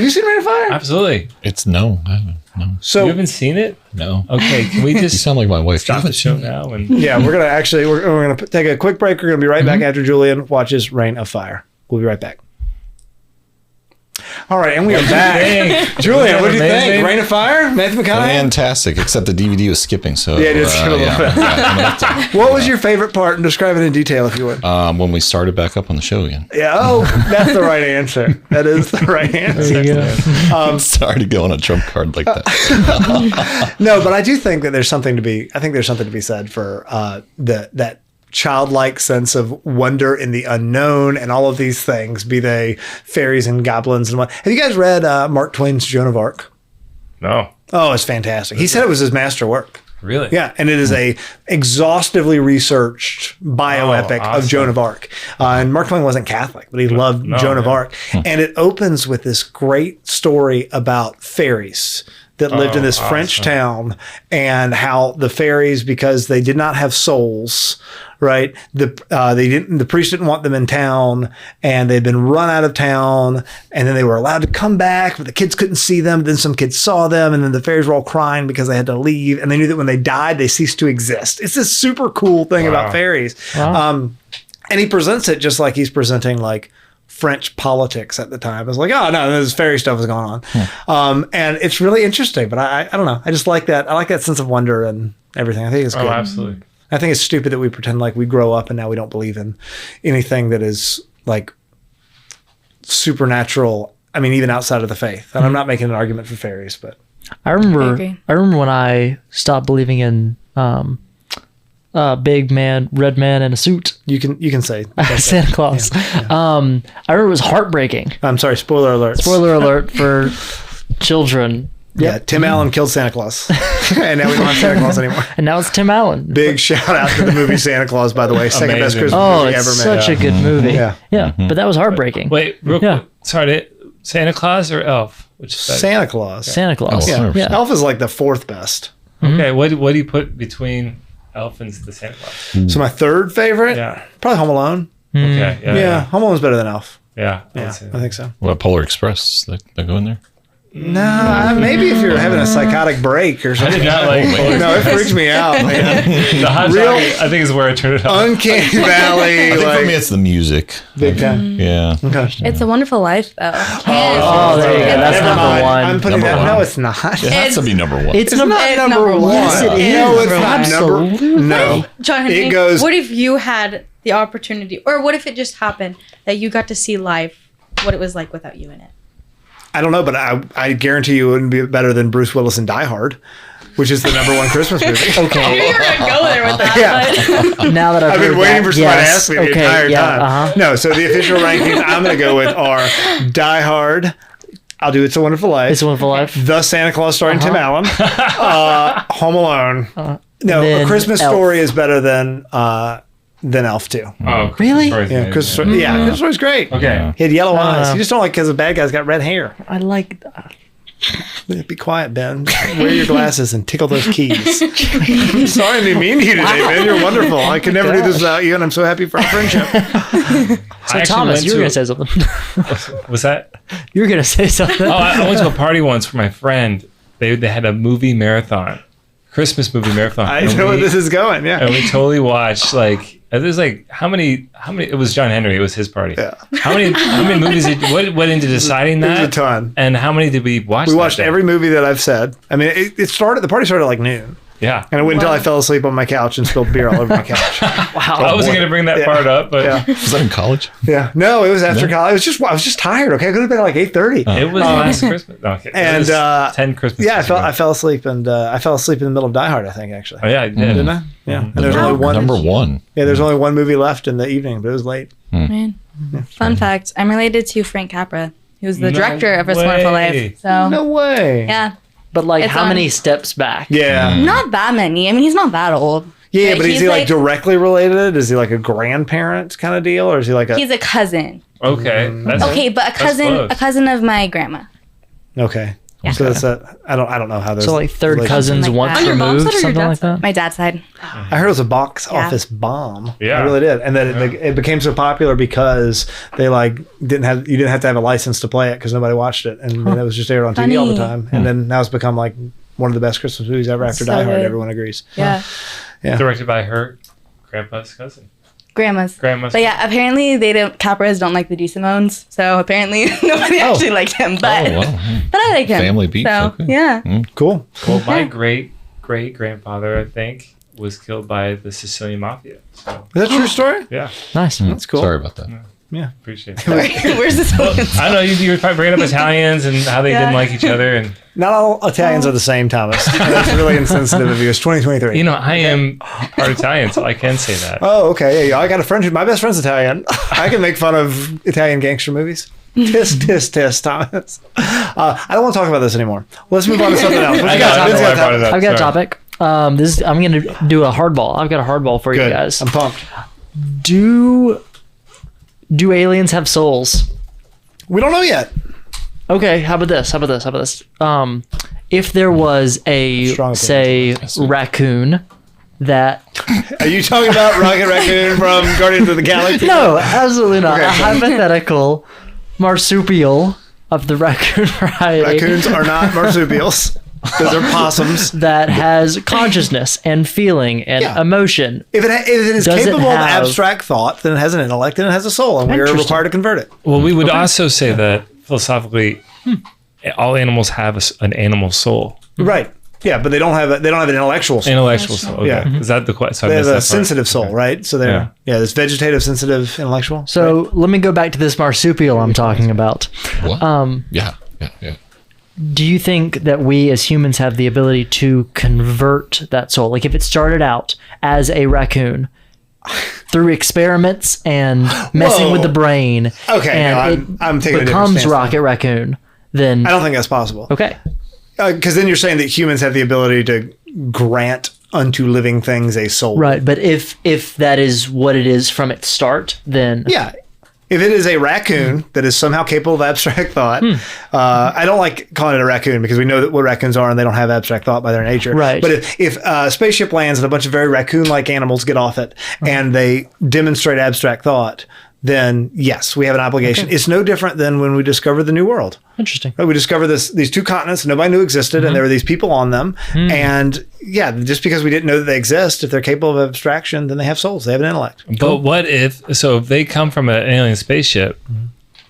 seen Reign of Fire?
Absolutely.
No, I haven't. No.
So
you haven't seen it?
No.
Okay, can we just
you sound like my wife.
stop the show now? And
yeah, we're gonna take a quick break. We're gonna be right back after Julian watches Reign of Fire. We'll be right back. All right, and we are back. Julian, what do you think? Rain of Fire? Matthew McConaughey?
Fantastic, except the DVD was skipping. So
Yeah, it did skip a little bit.
I'm gonna have to-
What was your favorite part? And describe it in detail if you would.
when we started back up on the show again.
Yeah. Oh, that's the right answer. That is the right answer.
I'm sorry to go on a trump card like that.
No, but I do think that there's something to be. I think there's something to be said for that childlike sense of wonder in the unknown and all of these things, be they fairies and goblins and what. Have you guys read Mark Twain's Joan of Arc?
No.
Oh, it's fantastic. He said it was his master work.
Really?
Yeah, and it is a exhaustively researched bioepic of
awesome.
Joan of Arc. And Mark Twain wasn't Catholic, but he loved Joan of Arc. And it opens with this great story about fairies that lived in this French town, and how the fairies, because they did not have souls, right? The priest didn't want them in town, and they'd been run out of town, and then they were allowed to come back, but the kids couldn't see them. Then some kids saw them, and then the fairies were all crying because they had to leave, and they knew that when they died, they ceased to exist. It's this super cool thing about fairies.
Wow.
And he presents it just like he's presenting like French politics at the time. It's like, oh no, this fairy stuff is going on. And it's really interesting, but I don't know. I just like that. I like that sense of wonder and everything. I think it's good.
Oh, absolutely.
I think it's stupid that we pretend like we grow up and now we don't believe in anything that is like supernatural. I mean, even outside of the faith. And I'm not making an argument for fairies, but
I remember
agree.
when I stopped believing in big man, red man in a suit.
you can say
Santa Claus. I remember it was heartbreaking.
I'm sorry, spoiler alert.
Spoiler alert for children.
Yeah, Tim Allen killed Santa Claus. And now we don't have Santa Claus anymore.
And now it's Tim Allen.
Big shout out to the movie Santa Claus, by the way. Second best
Amazing.
Christmas
Oh,
movie
it's
ever made.
such a good movie.
Yeah.
But that was heartbreaking.
Wait, real
Yeah.
quick. Sorry, Santa Claus or Elf? Which is better?
Santa Claus.
Santa Claus.
Oh,
Yeah.
100%.
Yeah.
Elf is like the fourth best.
Okay, what do you put between Elf and the Santa Claus?
So my third favorite,
Yeah.
probably Home Alone.
Okay.
Yeah, Home Alone's better than Elf.
Yeah.
Yeah, I think so.
What, Polar Express? That go in there?
No, maybe if you're having a psychotic break or
I
something.
did not like Polar
No, it freaks me out, man.
The hot
Real-
chocolate, I think, is where I turned it on.
Uncanny Valley,
I think for me,
like
it's the music.
big time.
Yeah.
Okay.
It's a Wonderful Life, though.
Oh, there you go. That's
Never
number
mind.
one.
I'm putting
Number
that.
one.
No, it's not.
It has to be number one.
It's
It's
number
not
It's
number
number
one.
one.
Yes, it is.
No, it's not
Absolutely.
number. No,
John Henry,
It goes-
what if you had the opportunity, or what if it just happened that you got to see live what it was like without you in it?
I don't know, but I guarantee you it wouldn't be better than Bruce Willis in Die Hard, which is the number one Christmas movie.
I knew
Okay.
you were going to go there with that,
Yeah.
but
Now that I've
I've been
heard
waiting
that,
for somebody to
yes.
ask me the
Okay,
entire
yeah,
time.
uh-huh.
No, so the official rankings I'm going to go with are Die Hard. I'll do It's a Wonderful Life.
It's a Wonderful Life.
The Santa Claus starring Tim Allen. Home Alone. No,
Then
A Christmas
Elf.
Story is better than Elf too.
Oh,
Really?
Yeah, Christmas Story's great.
Okay.
He had yellow eyes. You just don't like because the bad guy's got red hair.
I like.
Be quiet, Ben. Wear your glasses and tickle those keys. I'm sorry to be mean to you today, Ben. You're wonderful. I could never do this without you, and I'm so happy for our friendship.
So Thomas, you were gonna say something.
Was that?
You were gonna say something.
Oh, I went to a party once for my friend. They had a movie marathon, Christmas movie marathon.
I
And
know where
we-
this is going. Yeah.
And we totally watched like there's like how many it was John Henry, it was his party.
Yeah.
How many movies what went into deciding
It was
that?
a ton.
And how many did we watch?
We
that
watched
day?
every movie that I've said. I mean, the party started at like noon.
Yeah.
And it went until I fell asleep on my couch and spilled beer all over my couch.
I wasn't gonna bring that
Yeah.
part up, but
Yeah.
Was that in college?
Yeah. No, it was after college. I was just tired. Okay. I could have been at like 8:30.
it was last Christmas. No, okay.
And,
It was 10 Christmas.
Yeah, I fell asleep and I fell asleep in the middle of Die Hard, I think, actually.
Oh yeah, I did.
Didn't I? Yeah. And there's only one.
Number one.
Yeah, there's only one movie left in the evening, but it was late.
Man. Fun fact, I'm related to Frank Capra, who's the
No
director of It's a Wonderful
way.
Life. So,
No way.
yeah.
But like,
It's
how
on-
many steps back?
Yeah.
Not that many. I mean, he's not that old.
Yeah, but is
he's
he like directly related? Is he like a grandparent kind of deal, or is he like a?
He's a cousin.
Okay. That's
Okay, but
close.
a cousin of my grandma.
Okay. So that's a. I don't know how those.
So like third
relate-
cousins
Something like
once
that. On
your mom's
removed,
side or your
something like
dad's
that.
My dad's side.
I heard it was a box
Yeah.
office bomb.
Yeah.
I really did, and then it became so popular because they like you didn't have to have a license to play it because nobody watched it, and then it was just aired on TV all the
Funny.
time, and then now it's become like one of the best Christmas movies ever after
So
Die Hard.
good.
Everyone agrees.
Yeah.
Yeah.
directed by her grandpa's cousin.
Grandmas.
Grandmas.
But yeah, apparently Capras don't like the DeSimones, so apparently nobody actually liked him. But
Oh, wow.
but I like him.
Family beef,
So
okay.
yeah.
Cool.
Well, my great grandfather, I think, was killed by the Sicilian mafia. So
Is that a true story?
yeah,
Nice.
That's cool.
Sorry about that.
appreciate it.
Where's this going?
I don't know. You were probably bringing up Italians and how they
Yeah.
didn't like each other, and
Not all Italians are the same, Thomas. That's really insensitive of you. It's 2023.
you know, I am part Italian, so I can say that.
Oh, okay. Yeah, I got a friend my best friend's Italian. I can make fun of Italian gangster movies. Tis, Thomas. I don't want to talk about this anymore. Let's move on to something else. What
I
you
know,
got?
I
Vince
know why I
got
brought it up.
I've got a
Sorry.
topic. I'm going to do a hardball. I've got a hardball for you
Good.
guys.
I'm pumped.
Do aliens have souls?
We don't know yet.
Okay, how about this? If there was a,
Strong
say, raccoon that...
Are you talking about Rocket Raccoon from Guardians of the Galaxy?
No, absolutely not.
Okay.
A hypothetical marsupial of the raccoon variety
Raccoons are not marsupials. Those are possums.
that has consciousness and feeling and
Yeah.
emotion.
If it is
Does it
capable of
have-
abstract thought, then it has an intellect and it has a soul, and we are
Interesting.
required to convert it.
Well, we would also say that philosophically, all animals have an animal soul,
Right. Yeah, but they don't have an intellectual soul.
intellectual soul. Okay.
Yeah.
Is that the question?
They have a sensitive soul, right? So they're this vegetative, sensitive, intellectual.
So let me go back to this marsupial I'm talking about.
What? Yeah.
Do you think that we as humans have the ability to convert that soul? Like if it started out as a raccoon through experiments and messing
Whoa.
with the brain,
Okay,
and
no, I'm taking a different
becomes
stance
Rocket Raccoon, then
I don't think that's possible.
okay.
Because then you're saying that humans have the ability to grant unto living things a soul.
Right, but if that is what it is from its start, then
Yeah. If it is a raccoon that is somehow capable of abstract thought, I don't like calling it a raccoon because we know that what raccoons are and they don't have abstract thought by their nature.
Right.
But if a spaceship lands and a bunch of very raccoon-like animals get off it and they demonstrate abstract thought, then yes, we have an obligation. It's no different than when we discovered the New World.
interesting.
Right, we discovered these two continents nobody knew existed, and there were these people on them. And yeah, just because we didn't know that they exist, if they're capable of abstraction, then they have souls. They have an intellect.
But what if they come from an alien spaceship,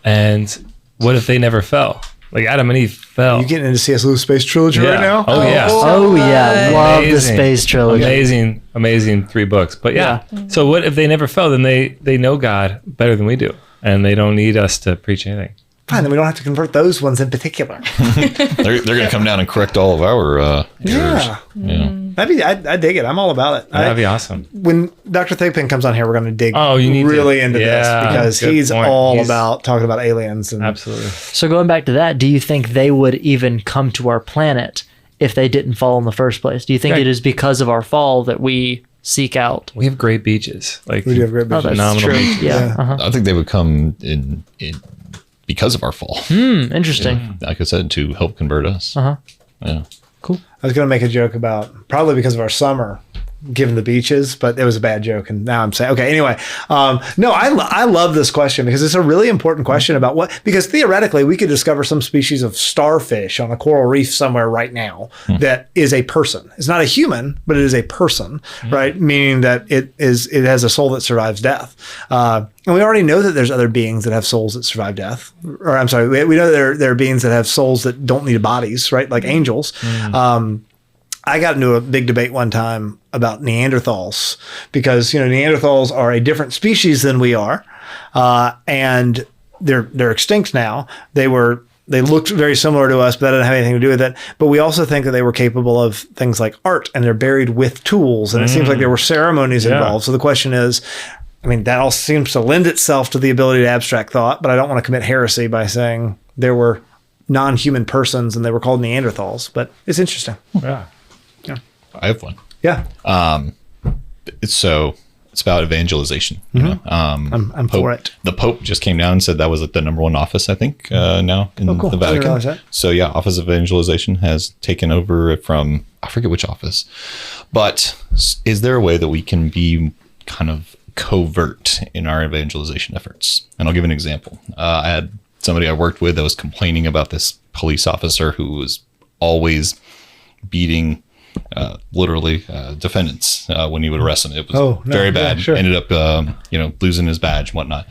and what if they never fell? Like Adam and Eve fell.
You getting into C.S. Lewis Space Trilogy right now?
Oh yeah.
Oh yeah, love the
Amazing.
space trilogy.
Amazing 3 books. But yeah. So what if they never fell? Then they know God better than we do, and they don't need us to preach anything.
Fine, then we don't have to convert those ones in particular.
They're going to come down and correct all of our errors.
Yeah. I dig it. I'm all about it.
That'd be awesome.
When Dr. Thigpen comes on here, we're going to dig
You need
really
to.
into this
Yeah,
because
good
he's
point.
all about talking about aliens. And
Absolutely.
So going back to that, do you think they would even come to our planet if they didn't fall in the first place? Do you think
Right.
it is because of our fall that we seek out?
We have great beaches. Like
we do have great
Oh,
beaches.
that's
Phenomenal
true.
beaches.
Yeah.
Yeah.
Uh-huh.
I think they would come in because of our fall.
Interesting.
Like I said, to help convert us.
Uh-huh.
Yeah.
Cool.
I was going to make a joke about probably because of our summer, given the beaches, but it was a bad joke. And now I'm saying, okay, anyway. No, I love this question because it's a really important question about because theoretically we could discover some species of starfish on a coral reef somewhere right now that is a person. It's not a human, but it is a person, right? Meaning that it has a soul that survives death. And we already know that there's other beings that have souls that survive death. Or I'm sorry, we know there are beings that have souls that don't need bodies, right? Like angels. I got into a big debate one time about Neanderthals because, Neanderthals are a different species than we are. And they're extinct now. They looked very similar to us, but that didn't have anything to do with it. But we also think that they were capable of things like art, and they're buried with tools. And it seems like there were ceremonies involved. So the question is, that all seems to lend itself to the ability to abstract thought, but I don't want to commit heresy by saying there were non-human persons and they were called Neanderthals. But it's interesting.
Yeah.
I have one.
Yeah.
It's about evangelization.
I'm for it.
The Pope just came down and said that was the number one office, I think, now in
Oh, cool.
the
I didn't realize
Vatican.
that.
So yeah, Office of Evangelization has taken over from, I forget which office, but is there a way that we can be kind of covert in our evangelization efforts? And I'll give an example. I had somebody I worked with that was complaining about this police officer who was always beating literally defendants when he would arrest them. It was
Oh, no,
very
yeah,
bad.
sure.
Ended up, losing his badge and whatnot.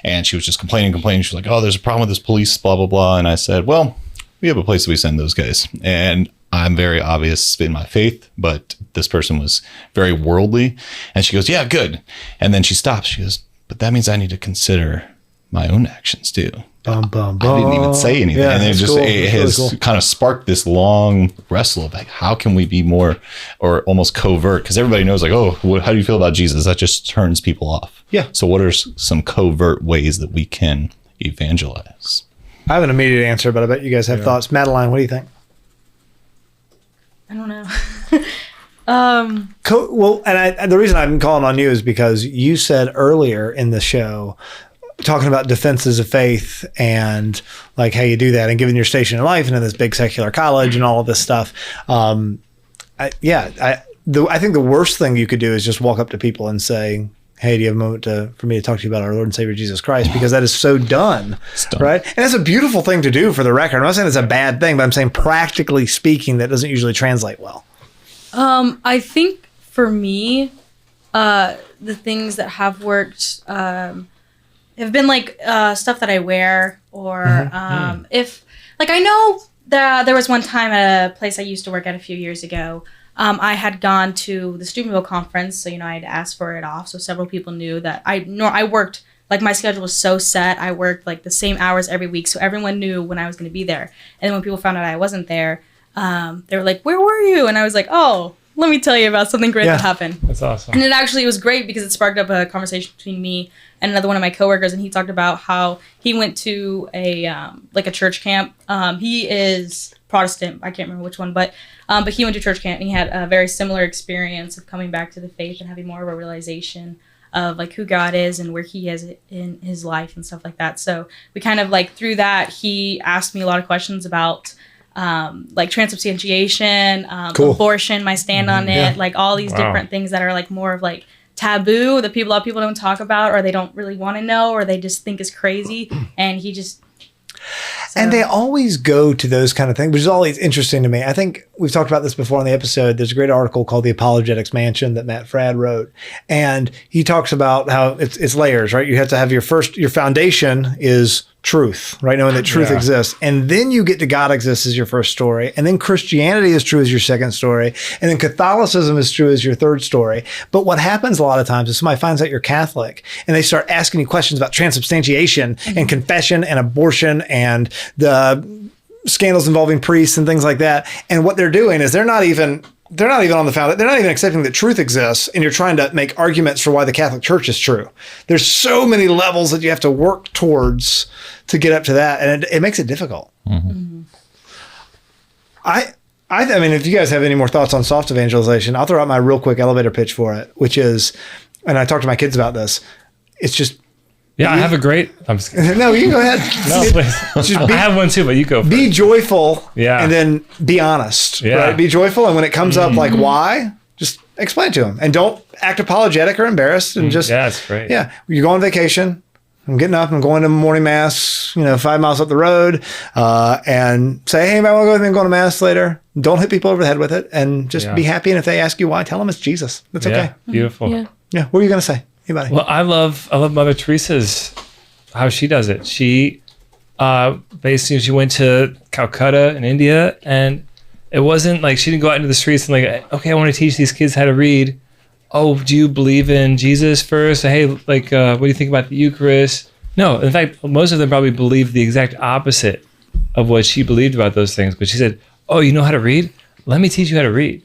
And she was just complaining. She was like, "Oh, there's a problem with this police, blah, blah, blah." And I said, "Well, we have a place that we send those guys." And I'm very obvious in my faith, but this person was very worldly. And she goes, "Yeah, good." And then she stops. She goes, "But that means I need to consider my own actions too."
Bum, bum,
I didn't even say anything.
Yeah,
and it
that's
just
cool.
it
That's
has
really cool.
kind of sparked this long wrestle of like, how can we be more or almost covert? Because everybody knows like, oh, how do you feel about Jesus? That just turns people off.
Yeah.
So what are some covert ways that we can evangelize?
I have an immediate answer, but I bet you guys have thoughts. Madeline, what do you think?
I don't know.
Well, and the reason I'm calling on you is because you said earlier in the show, talking about defenses of faith and like how you do that and given your station in life and in this big secular college and all of this stuff. I think the worst thing you could do is just walk up to people and say, "Hey, do you have a moment for me to talk to you about our Lord and Savior Jesus Christ?" Because that is so done, right? And it's a beautiful thing to do for the record. I'm not saying it's a bad thing, but I'm saying practically speaking, that doesn't usually translate well.
I think for me, the things that have worked have been like stuff that I wear, or if like I know that there was one time at a place I used to work at a few years ago. I had gone to the Steubenville conference, so I had asked for it off. So several people knew that I worked, like my schedule was so set. I worked like the same hours every week, so everyone knew when I was going to be there. And then when people found out I wasn't there, they were like, "Where were you?" And I was like, "Oh, let me tell you about something great that happened."
That's awesome.
And it was great because it sparked up a conversation between me and another one of my coworkers, and he talked about how he went to a church camp. He is Protestant. I can't remember which one, but he went to church camp and he had a very similar experience of coming back to the faith and having more of a realization of like who God is and where he is in his life and stuff like that. So we kind of like through that, he asked me a lot of questions about like transubstantiation,
Cool.
abortion, my stand on it, like all these
Wow.
different things that are like more of like taboo that a lot of people don't talk about, or they don't really want to know, or they just think is crazy. And he just
And they always go to those kind of things, which is always interesting to me. I think we've talked about this before on the episode. There's a great article called The Apologetics Mansion that Matt Fradd wrote. And he talks about how it's layers, right? You have to have your foundation is truth, right? Knowing that truth exists. And then you get to God exists as your first story. And then Christianity is true as your second story. And then Catholicism is true as your third story. But what happens a lot of times is somebody finds out you're Catholic and they start asking you questions about transubstantiation and confession and abortion and the scandals involving priests and things like that. And what they're doing is they're not even on the foundation. They're not even accepting that truth exists, and you're trying to make arguments for why the Catholic Church is true. There's so many levels that you have to work towards to get up to that, and it makes it difficult.
Mm-hmm.
I mean, if you guys have any more thoughts on soft evangelization, I'll throw out my real quick elevator pitch for it, which is, and I talk to my kids about this. It's just
Yeah, I have a great. I'm just kidding.
no. You can go ahead.
No, please.
Just
I have one too, but you go first.
be joyful,
Yeah.
and then be honest.
Yeah.
Right? Be joyful, and when it comes up, like why, just explain to them, and don't act apologetic or embarrassed, and just
Yeah, that's great.
yeah. You go on vacation. I'm getting up. I'm going to morning mass. 5 miles up the road, and say, "Hey, anybody want to go with me? I'm going to mass later." Don't hit people over the head with it, and just
Yeah.
be happy. And if they ask you why, tell them it's Jesus. That's
Yeah,
okay.
beautiful.
Yeah.
Yeah. What are you gonna say? Anybody?
Well, I love Mother Teresa's how she does it. She basically she went to Calcutta in India, and it wasn't like she didn't go out into the streets and like, okay, I want to teach these kids how to read. Oh, do you believe in Jesus first? Hey, like, what do you think about the Eucharist? No, in fact, most of them probably believed the exact opposite of what she believed about those things. But she said, "Oh, you know how to read? Let me teach you how to read."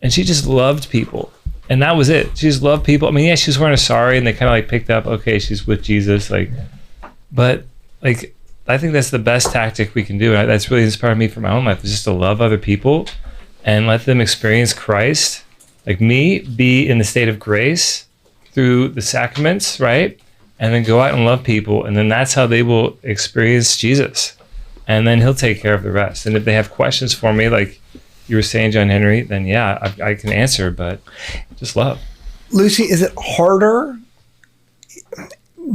And she just loved people. And that was it. She just loved people. I mean, yeah, she was wearing a sari and they kind of like picked up, okay, she's with Jesus. Like, but like, I think that's the best tactic we can do. And that's really inspired me for my own life, is just to love other people and let them experience Christ. Like me, be in the state of grace through the sacraments, right? And then go out and love people. And then that's how they will experience Jesus. And then he'll take care of the rest. And if they have questions for me, like you were saying, John Henry, then yeah, I can answer, but just love.
Lucy, is it harder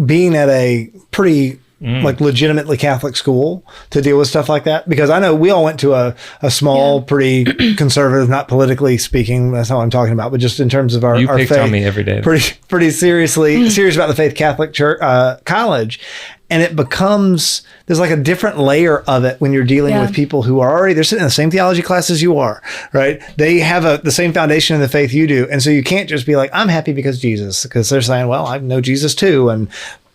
being at a pretty like legitimately Catholic school to deal with stuff like that? Because I know we all went to a small, pretty conservative, not politically speaking, that's not what I'm talking about, but just in terms of our
picked
faith.
on me every day.
Pretty serious about the faith Catholic church, college. And it becomes, there's like a different layer of it when you're dealing with people who are already, they're sitting in the same theology class as you are, right? They have the same foundation in the faith you do. And so you can't just be like, I'm happy because Jesus, because they're saying, well, I know Jesus too. And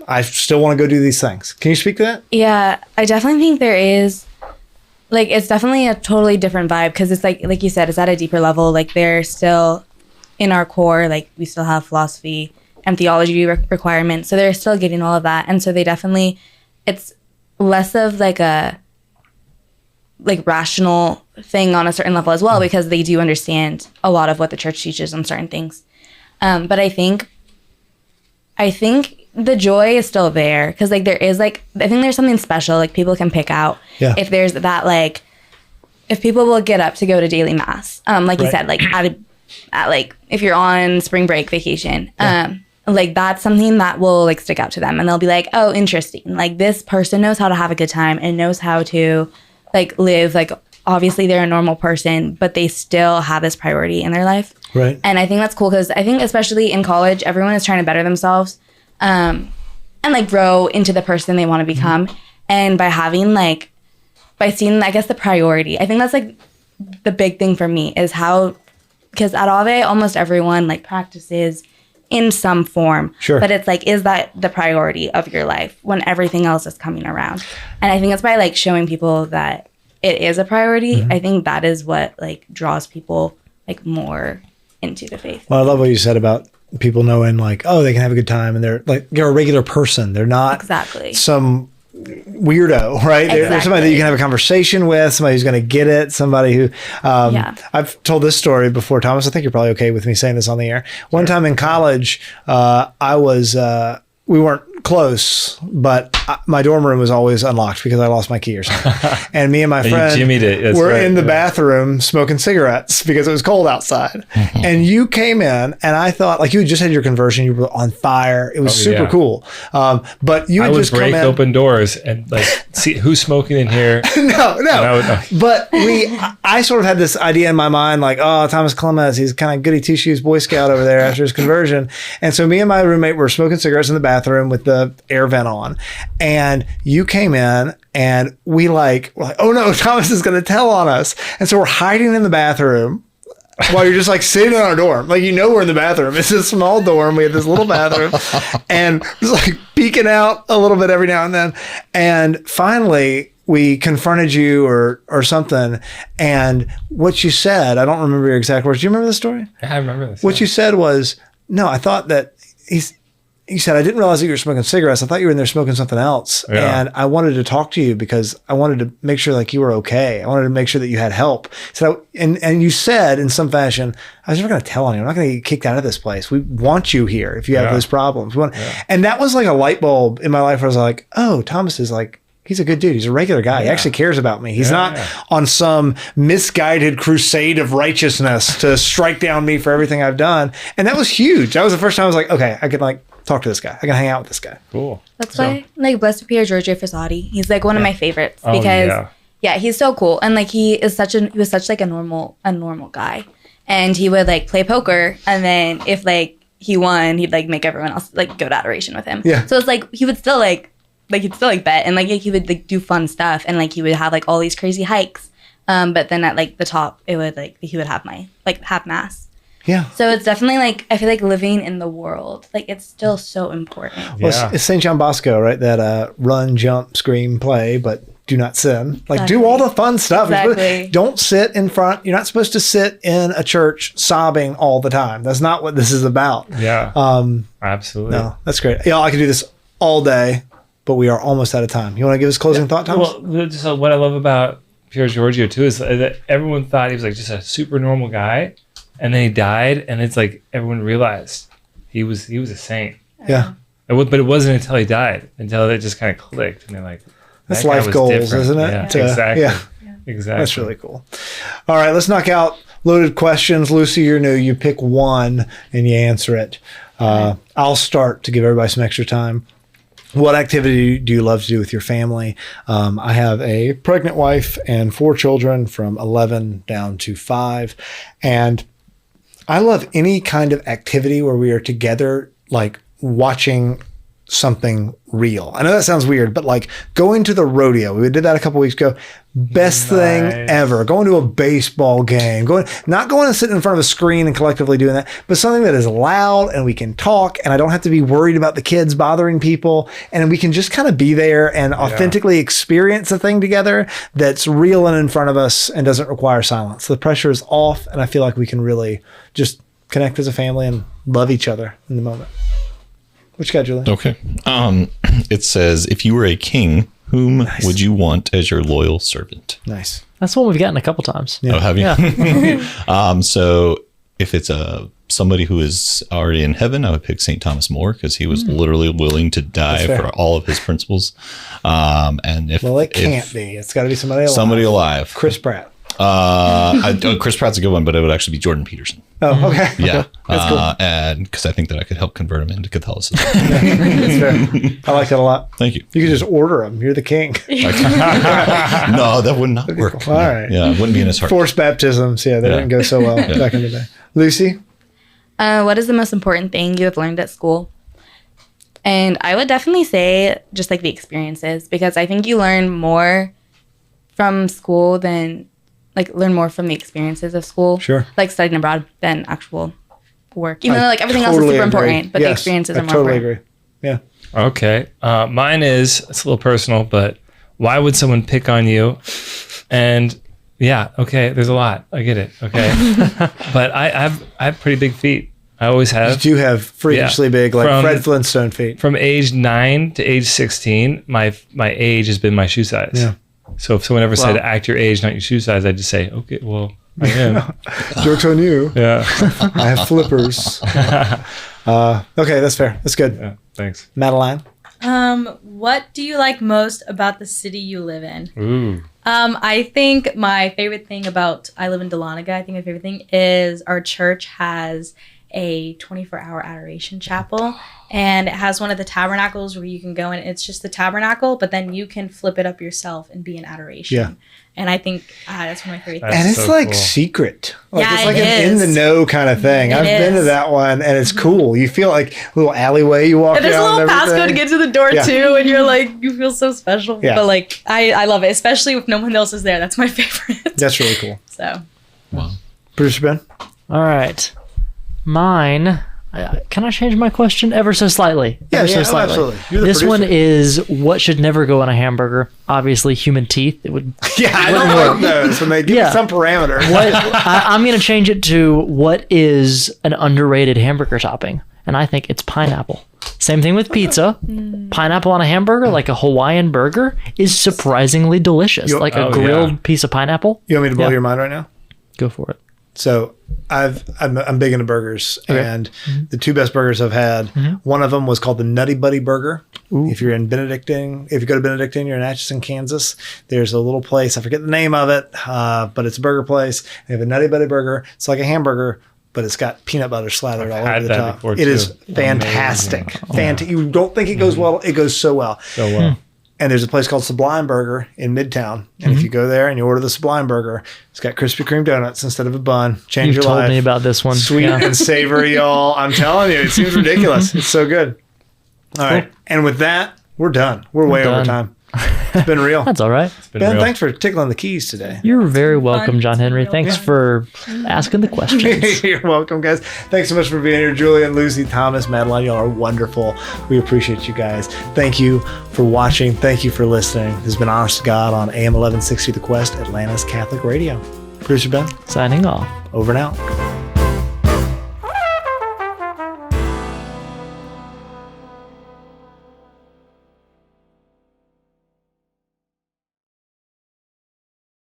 I still want to go do these things. Can you speak to that?
Yeah, I definitely think there is, like, it's definitely a totally different vibe because it's like you said, it's at a deeper level. Like, they're still in our core, like, we still have philosophy and theology requirements. So they're still getting all of that. And so they definitely, it's less of like a, like, rational thing on a certain level as well because they do understand a lot of what the church teaches on certain things. But I think the joy is still there because like there is like I think there's something special like people can pick out if there's that like if people will get up to go to daily mass like you said like at like if you're on spring break vacation like that's something that will like stick out to them and they'll be like, oh, interesting, like this person knows how to have a good time and knows how to like live, like obviously they're a normal person but they still have this priority in their life,
right? And
I think that's cool because I think especially in college everyone is trying to better themselves and like grow into the person they want to become. And by having like, by seeing, I guess, the priority, I think that's like the big thing for me is how, because at Ave, almost everyone like practices in some form, but it's like, is that the priority of your life when everything else is coming around? And I think it's by like showing people that it is a priority. I think that is what like draws people like more into the faith.
Well, I love what you said about people knowing like, oh, they can have a good time and they're like, they're a regular person. They're not some weirdo, right? They're somebody that you can have a conversation with, somebody who's going to get it, somebody who, I've told this story before, Thomas. I think you're probably okay with me saying this on the air. One time in college, we weren't close, but my dorm room was always unlocked because I lost my key or something. And me and my friend were in the bathroom smoking cigarettes because it was cold outside. And you came in and I thought like you had just had your conversion. You were on fire. It was super cool. But you would just
break open doors and like see who's smoking in here.
No. But I sort of had this idea in my mind like, oh, Thomas Clemens, he's kind of goody two-shoes Boy Scout over there after his conversion. And so me and my roommate were smoking cigarettes in the bathroom with the air vent on. And you came in and we're like, oh no, Thomas is going to tell on us. And so we're hiding in the bathroom while you're just like sitting in our dorm. Like, you know, we're in the bathroom. It's a small dorm. We have this little bathroom and just like peeking out a little bit every now and then. And finally we confronted you or something. And what you said, I don't remember your exact words. Do you remember the story?
Yeah, I remember this.
What you said was, no, I thought that he said, I didn't realize that you were smoking cigarettes. I thought you were in there smoking something else. Yeah. And I wanted to talk to you because I wanted to make sure like you were okay. I wanted to make sure that you had help. So, and you said in some fashion, I was never going to tell on you. I'm not going to get kicked out of this place. We want you here if you have those problems. And that was like a light bulb in my life where I was like, oh, Thomas is like, he's a good dude. He's a regular guy. He actually cares about me. He's not on some misguided crusade of righteousness to strike down me for everything I've done. And that was huge. That was the first time I was like, okay, I could like talk to this guy. I can hang out with this guy.
Cool.
That's why, like, Blessed Pierre Giorgio Frassati, he's like one of my favorites because he's so cool and like he was such like a normal guy, and he would like play poker, and then if like he won, he'd like make everyone else like go to adoration with him. Yeah. So it's like he would still like he'd still like bet, and like he would like do fun stuff, and like he would have like all these crazy hikes. But then at like the top, it would like he would have have mass. Yeah. So it's definitely like, I feel like living in the world, like it's still so important.
Well, it's St. John Bosco, right? That run, jump, scream, play, but do not sin. Like do all the fun stuff.
Exactly.
Don't sit in front. You're not supposed to sit in a church sobbing all the time. That's not what this is about.
Yeah. Absolutely.
No, that's great. Yeah, I could do this all day, but we are almost out of time. You want to give us closing thought, Thomas?
Well, just what I love about Pier Giorgio too is that everyone thought he was like just a super normal guy. And then he died, and it's like everyone realized he was a saint.
Yeah.
But it wasn't until he died, until it just kind of clicked, and they're like,
that's life goals, different. Isn't it?
Yeah, exactly.
Yeah.
Exactly.
That's really cool. All right, let's knock out loaded questions. Lucy, you're new. You pick one and you answer it. I'll start to give everybody some extra time. What activity do you love to do with your family? I have a pregnant wife and 4 children from 11 down to 5. And I love any kind of activity where we are together, like watching something real. I know that sounds weird, but like going to the rodeo, we did that a couple weeks ago. Best thing ever. Going to a baseball game, not going and sitting in front of a screen and collectively doing that, but something that is loud and we can talk and I don't have to be worried about the kids bothering people and we can just kind of be there and authentically experience a thing together that's real and in front of us and doesn't require silence. The pressure is off and I feel like we can really just connect as a family and love each other in the moment. What you got, Julie?
Okay. It says, if you were a king, whom would you want as your loyal servant?
Nice.
That's one we've gotten a couple times.
Yeah.
Oh, have you?
Yeah.
So if it's somebody who is already in heaven, I would pick St. Thomas More because he was literally willing to die for all of his principles. And if
it can't be. It's got to be somebody alive.
Somebody alive.
Chris Pratt.
Chris Pratt's a good one, but it would actually be Jordan Peterson.
Oh, okay.
Yeah.
That's cool.
And because I think that I could help convert him into Catholicism.
That's fair. I like that a lot.
Thank you.
You could just order them. You're the king.
No, that would not work.
All right.
Yeah, it wouldn't be in his heart.
Forced baptisms. Yeah, they didn't go so well back in the day. Lucy?
What is the most important thing you have learned at school? And I would definitely say just like the experiences, because I think you learn more from school than learn more from the experiences of school.
Sure.
Like studying abroad than actual work. Even though everything else is
totally
super
agree.
important, but the experiences are more
totally
important.
agree. Yeah.
Okay. Mine is, it's a little personal, but why would someone pick on you? And yeah, okay, there's a lot. I get it. Okay. But I have pretty big feet. I always have.
You do have freakishly big, Fred Flintstone feet.
From age 9 to age 16, my age has been my shoe size.
Yeah.
So if someone ever said act your age, not your shoe size, I'd just say, okay, well, I am.
Joke's on you.
Yeah.
I have flippers. Okay, that's fair. That's good.
Yeah, thanks.
Madeline?
What do you like most about the city you live in?
Ooh.
I think my favorite thing about, I live in Dahlonega, I think my favorite thing is our church has a 24-hour adoration chapel, and it has one of the tabernacles where you can go and it's just the tabernacle, but then you can flip it up yourself and be in adoration. Yeah. And I think that's one of my favorite things.
And it's
so cool.
Secret.
Yeah,
it's like
it
an in the know kind of thing. I've been to that one and it's cool. You feel like a little alleyway you walk down.
There's a little passcode to get to the door too, and you're like, you feel so special.
Yeah.
But I love it, especially if no one else is there. That's my favorite.
That's really cool.
So.
Wow.
Producer Ben?
All right. Mine. Can I change my question ever so slightly?
Yeah,
slightly.
absolutely. You're the
This one
producer.
is what should never go on a hamburger. Obviously, human teeth. It would.
Yeah, I don't like those. When they give you some parameter.
I'm going to change it to what is an underrated hamburger topping, and I think it's pineapple. Same thing with pizza. Pineapple on a hamburger, like a Hawaiian burger, is surprisingly delicious. Like a grilled piece of pineapple.
You want me to blow your mind right now?
Go for it.
So I'm big into burgers, and the 2 best burgers I've had, one of them was called the Nutty Buddy Burger. Ooh. If you go to Benedictine, you're in Atchison, Kansas, there's a little place, I forget the name of it, but it's a burger place. They have a Nutty Buddy Burger. It's like a hamburger, but it's got peanut butter slathered all over the top. It is fantastic. You don't think it goes well. It goes so well.
So well.
And there's a place called Sublime Burger in Midtown. And if you go there and you order the Sublime Burger, it's got Krispy Kreme donuts instead of a bun. Change your life.
You've told me about this one.
Sweet and savory, y'all. I'm telling you, it seems ridiculous. It's so good. All right. And with that, we're done. We're way over time. It's been real.
That's all right.
Ben, thanks for tickling the keys today.
You're very welcome, John Henry. Thanks for asking the questions.
You're welcome, guys. Thanks so much for being here. Julian, Lucy, Thomas, Madeline, y'all are wonderful. We appreciate you guys. Thank you for watching. Thank you for listening. This has been Honest to God on AM 1160 The Quest, Atlanta's Catholic Radio. Producer Ben.
Signing off.
Over and out.